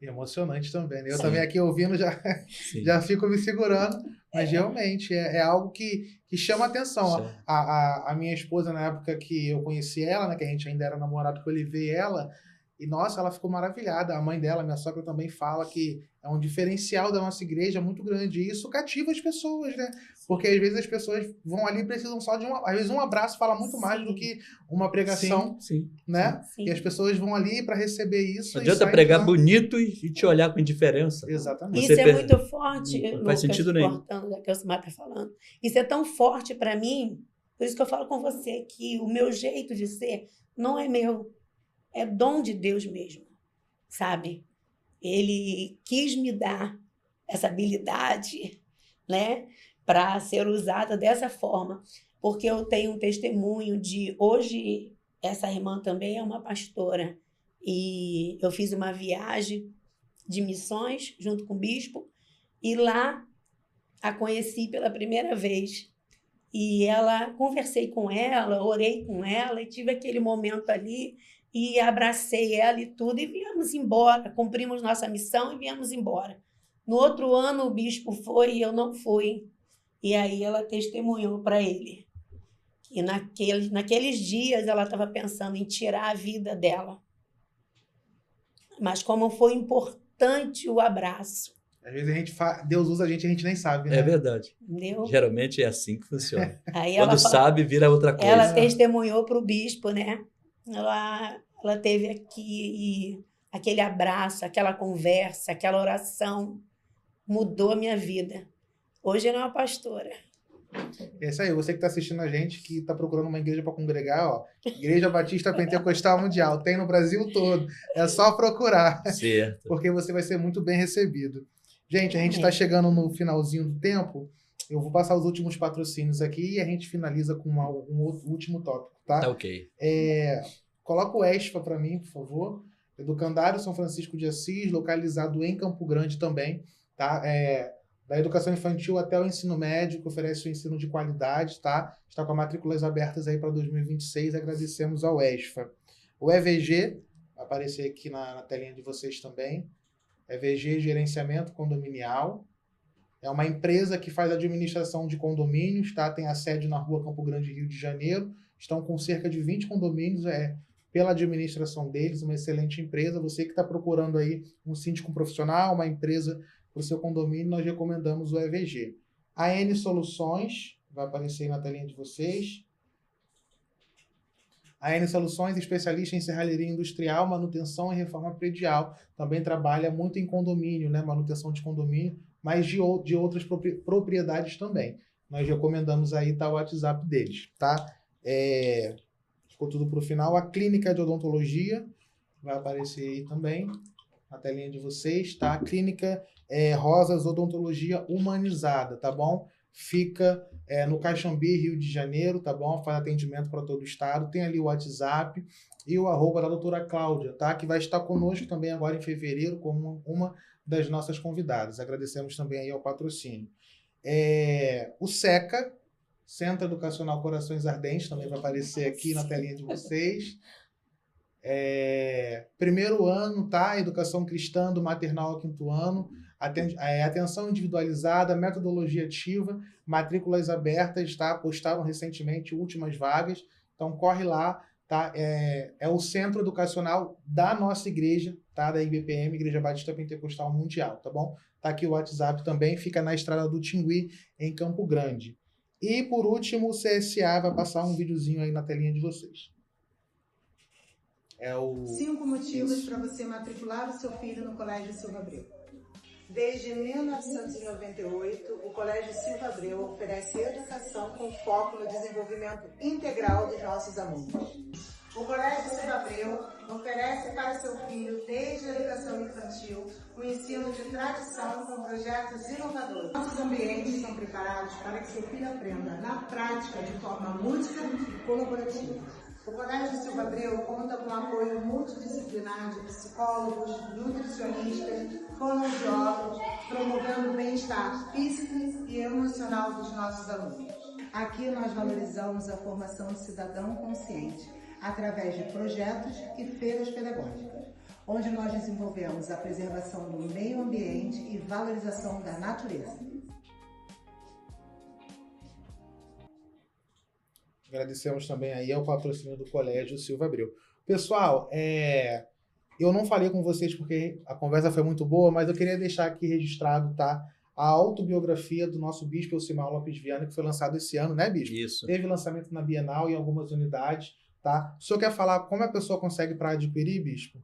E emocionante também, né? Eu Sim. também aqui ouvindo já fico me segurando, mas realmente é algo que chama atenção. A minha esposa, na época que eu conheci ela, né, que a gente ainda era namorado, que eu levei ela, e nossa, ela ficou maravilhada. A mãe dela, minha sogra, também fala que é um diferencial da nossa igreja muito grande. E isso cativa as pessoas, né? Porque às vezes as pessoas vão ali e precisam só de às vezes um abraço fala muito mais do que uma pregação, Sim, né? sim. E as pessoas vão ali para receber isso não e adianta saem pregar de lá. bonito e te olhar com indiferença. Exatamente. Isso é muito forte, Não faz Lucas, sentido nenhum. cortando o que o Silmar está falando. Isso é tão forte para mim, por isso que eu falo com você que o meu jeito de ser não é meu, é dom de Deus mesmo, sabe? Ele quis me dar essa habilidade, né, para ser usada dessa forma, porque eu tenho um testemunho de hoje essa irmã também é uma pastora e eu fiz uma viagem de missões junto com o bispo e lá a conheci pela primeira vez. E ela, conversei com ela, orei com ela e tive aquele momento ali e abracei ela e tudo e viemos embora, cumprimos nossa missão e viemos embora. No outro ano o bispo foi e eu não fui. E aí ela testemunhou para ele. E naqueles dias ela estava pensando em tirar a vida dela. Mas como foi importante o abraço, Às vezes Deus usa a gente nem sabe, né? É verdade. entendeu? Geralmente é assim que funciona. Aí Quando sabe, vira outra ela coisa. testemunhou para o bispo, né? Ela teve aqui aquele abraço, aquela conversa, aquela oração, mudou a minha vida. Hoje ela é uma pastora. É isso aí, você que está assistindo a gente, que está procurando uma igreja para congregar, ó, Igreja Batista Pentecostal Mundial, tem no Brasil todo, é só procurar, Certo. porque você vai ser muito bem recebido. Gente, a gente está chegando no finalzinho do tempo, eu vou passar os últimos patrocínios aqui e a gente finaliza com um último tópico, tá? Tá ok. Coloca o ESPA para mim, por favor. Educandário São Francisco de Assis, localizado em Campo Grande também, tá? Da educação infantil até o ensino médio, que oferece o ensino de qualidade, tá? Está com matrículas abertas aí para 2026, agradecemos ao ESFA. O EVG, vai aparecer aqui na telinha de vocês também. EVG Gerenciamento Condominial. É uma empresa que faz administração de condomínios, tá? Tem a sede na rua Campo Grande, Rio de Janeiro. Estão com cerca de 20 condomínios, pela administração deles, uma excelente empresa. Você que está procurando aí um síndico profissional, uma empresa para o seu condomínio, nós recomendamos o EVG. A N Soluções, vai aparecer aí na telinha de vocês. A N Soluções, especialista em serralheria industrial, manutenção e reforma predial. Também trabalha muito em condomínio, né? Manutenção de condomínio, mas de outras propriedades também. Nós recomendamos aí, tá, o WhatsApp deles, tá? Ficou tudo para o final. A Clínica de Odontologia vai aparecer aí também na telinha de vocês, tá? A Clínica Rosas Odontologia Humanizada, tá bom? Fica no Caxambi, Rio de Janeiro, tá bom? Faz atendimento para todo o estado. Tem ali o WhatsApp e o @ da doutora Cláudia, tá? Que vai estar conosco também agora em fevereiro como uma das nossas convidadas. Agradecemos também aí ao patrocínio. O SECA, Centro Educacional Corações Ardentes, também vai aparecer aqui na telinha de vocês. Primeiro ano, tá? Educação cristã do maternal ao 5º ano. Atenção individualizada, metodologia ativa, matrículas abertas, tá? Postaram recentemente últimas vagas. Então, corre lá, tá? É o centro educacional da nossa igreja, tá? Da IBPM, Igreja Batista Pentecostal Mundial, tá bom? Tá aqui o WhatsApp também, fica na estrada do Tingui, em Campo Grande. E, por último, o CSA vai passar um videozinho aí na telinha de vocês. 5 motivos para você matricular o seu filho no Colégio Silva Abreu. Desde 1998, o Colégio Silva Abreu oferece educação com foco no desenvolvimento integral dos nossos alunos. O Colégio Silva Abreu oferece para seu filho, desde a educação infantil, o ensino de tradição com projetos inovadores. Nossos ambientes são preparados para que seu filho aprenda na prática de forma lúdica e colaborativa. O Colégio Silva Abreu conta com apoio multidisciplinar de psicólogos, nutricionistas, fonoaudiólogos, promovendo o bem-estar físico e emocional dos nossos alunos. Aqui nós valorizamos a formação do cidadão consciente, através de projetos e feiras pedagógicas, onde nós desenvolvemos a preservação do meio ambiente e valorização da natureza. Agradecemos também aí ao patrocínio do Colégio Silva Abreu. Pessoal, Eu não falei com vocês porque a conversa foi muito boa, mas eu queria deixar aqui registrado, tá? A autobiografia do nosso bispo Elcimar Lopes Viana, que foi lançado esse ano, né, bispo? Isso. Teve lançamento na Bienal em algumas unidades, tá? O senhor quer falar como a pessoa consegue para adquirir, bispo?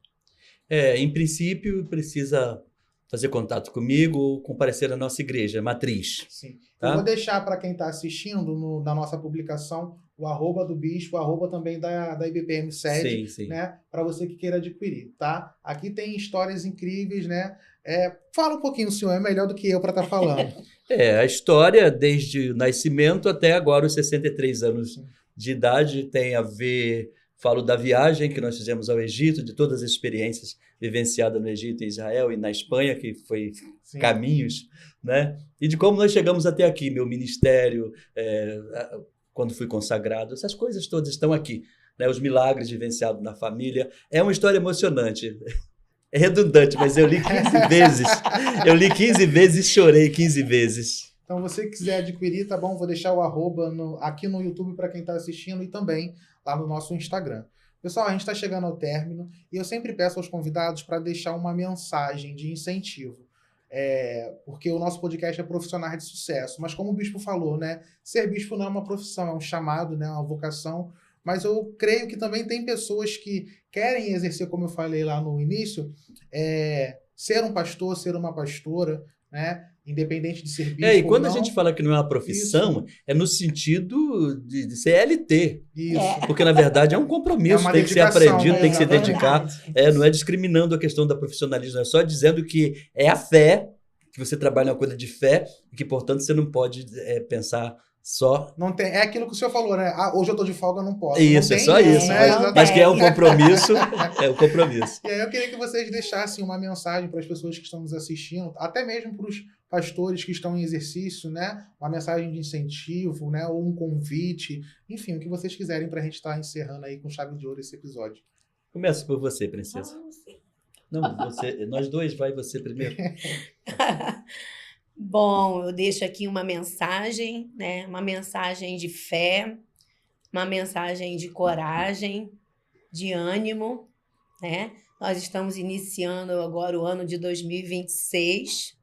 Em princípio, precisa fazer contato comigo ou comparecer à nossa igreja matriz. Sim. Tá? Eu vou deixar para quem está assistindo na nossa publicação o @ do bispo, o @ também da IBPM sede, Sim, sim. né? Para você que queira adquirir, tá? Aqui tem histórias incríveis, né? Fala um pouquinho, senhor, é melhor do que eu para estar falando. A história, desde o nascimento até agora, os 63 anos de idade, tem a ver. Falo da viagem que nós fizemos ao Egito, de todas as experiências vivenciadas no Egito, em Israel e na Espanha, que foi Sim. caminhos, né? E de como nós chegamos até aqui, meu ministério, quando fui consagrado, essas coisas todas estão aqui, né? Os milagres vivenciados na família. É uma história emocionante. É redundante, mas eu li 15 vezes. Eu li 15 vezes e chorei 15 vezes. Então, você que quiser adquirir, tá bom? Vou deixar o @ aqui no YouTube para quem está assistindo e também lá no nosso Instagram. Pessoal, a gente está chegando ao término e eu sempre peço aos convidados para deixar uma mensagem de incentivo. Porque o nosso podcast é profissional de sucesso. Mas como o bispo falou, né? Ser bispo não é uma profissão, é um chamado, né? Uma vocação. Mas eu creio que também tem pessoas que querem exercer, como eu falei lá no início, ser um pastor, ser uma pastora, né? Independente de ser bispo E quando ou a não. gente fala que não é uma profissão, é no sentido de CLT. Isso. Porque, na verdade, é um compromisso, É uma tem que ser dedicação, aprendido, né? tem que se Exatamente. dedicar. Não é discriminando a questão da profissionalismo, é só dizendo que é a fé, que você trabalha uma coisa de fé, e que, portanto, você não pode pensar só... Não tem, é aquilo que o senhor falou, né? Hoje eu tô de folga, não posso. Isso, não é tem só isso. né? não Mas que é um tem. compromisso, é um compromisso. E aí eu queria que vocês deixassem uma mensagem para as pessoas que estão nos assistindo, até mesmo para os pastores que estão em exercício, né? Uma mensagem de incentivo, né? Ou um convite, enfim, o que vocês quiserem para a gente estar encerrando aí com chave de ouro esse episódio. Começa por você, princesa. Não, você, nós dois, vai você primeiro. Bom, eu deixo aqui uma mensagem, né? Uma mensagem de fé, uma mensagem de coragem, de ânimo, né? Nós estamos iniciando agora o ano de 2026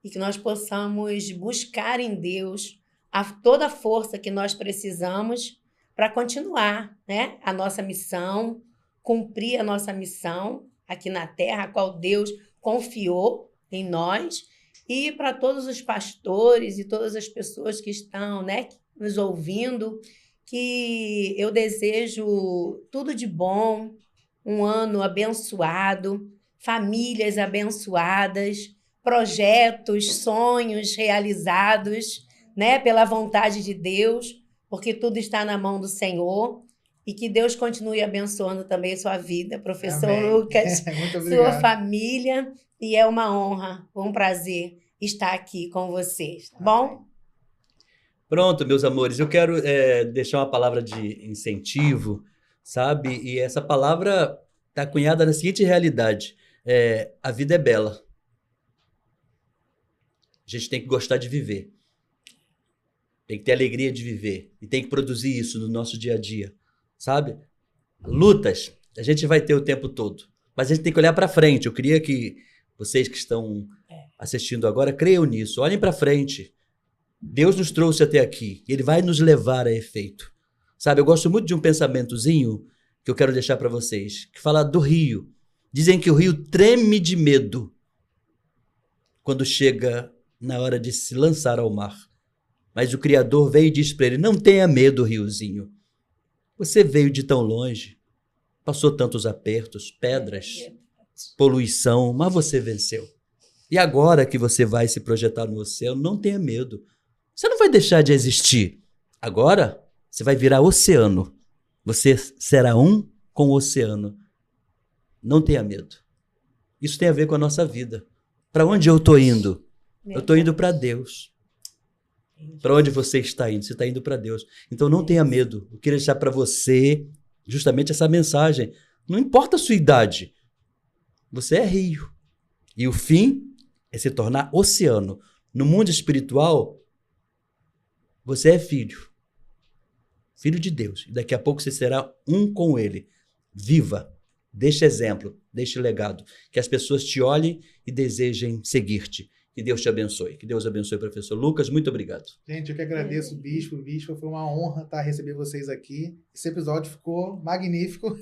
e que nós possamos buscar em Deus toda a força que nós precisamos para continuar, né? A nossa missão, cumprir a nossa missão aqui na Terra, a qual Deus confiou em nós. E para todos os pastores e todas as pessoas que estão, né, nos ouvindo, que eu desejo tudo de bom, um ano abençoado, famílias abençoadas, projetos, sonhos realizados, né, pela vontade de Deus, porque tudo está na mão do Senhor. E que Deus continue abençoando também a sua vida, professor Amém. Lucas, Muito sua obrigado. família. E é uma honra, um prazer estar aqui com vocês, tá bom? Pronto, meus amores, eu quero deixar uma palavra de incentivo, sabe? E essa palavra está cunhada na seguinte realidade: a vida é bela. A gente tem que gostar de viver. Tem que ter alegria de viver. E tem que produzir isso no nosso dia a dia, sabe? Lutas, a gente vai ter o tempo todo. Mas a gente tem que olhar para frente. Eu queria que vocês que estão assistindo agora, creiam nisso. Olhem para frente. Deus nos trouxe até aqui. Ele vai nos levar a efeito. Sabe, eu gosto muito de um pensamentozinho que eu quero deixar para vocês, que fala do rio. Dizem que o rio treme de medo quando chega na hora de se lançar ao mar. Mas o Criador veio e diz para ele: não tenha medo, riozinho. Você veio de tão longe, passou tantos apertos, pedras, poluição, mas você venceu. E agora que você vai se projetar no oceano, não tenha medo. Você não vai deixar de existir. Agora, você vai virar oceano. Você será um com o oceano. Não tenha medo. Isso tem a ver com a nossa vida. Para onde eu estou indo? Eu estou indo para Deus. Para onde você está indo? Você está indo para Deus. Então não tenha medo. Eu queria deixar para você justamente essa mensagem. Não importa a sua idade. Você é rio. E o fim é se tornar oceano. No mundo espiritual, você é filho. Filho de Deus. E daqui a pouco você será um com Ele. Viva. Deixe exemplo, deixe legado, que as pessoas te olhem e desejem seguir-te. Que Deus te abençoe. Que Deus abençoe, professor Lucas. Muito obrigado. Gente, eu que agradeço, Bispo, foi uma honra receber vocês aqui. Esse episódio ficou magnífico.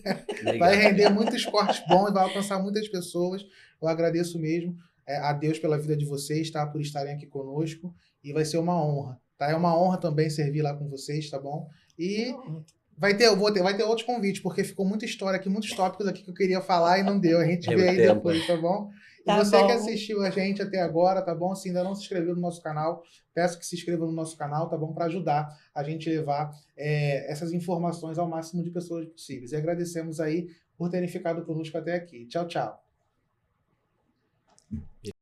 Vai render muitos cortes bons, vai alcançar muitas pessoas. Eu agradeço mesmo a Deus pela vida de vocês, tá? Por estarem aqui conosco. E vai ser uma honra, tá? É uma honra também servir lá com vocês, tá bom? E vai ter outros convites, porque ficou muita história aqui, muitos tópicos aqui que eu queria falar e não deu. A gente vê aí depois, tá bom? E Tá você bom. que assistiu a gente até agora, tá bom? Se ainda não se inscreveu no nosso canal, peço que se inscreva no nosso canal, tá bom? Para ajudar a gente a levar essas informações ao máximo de pessoas possíveis. E agradecemos aí por terem ficado conosco até aqui. Tchau, tchau.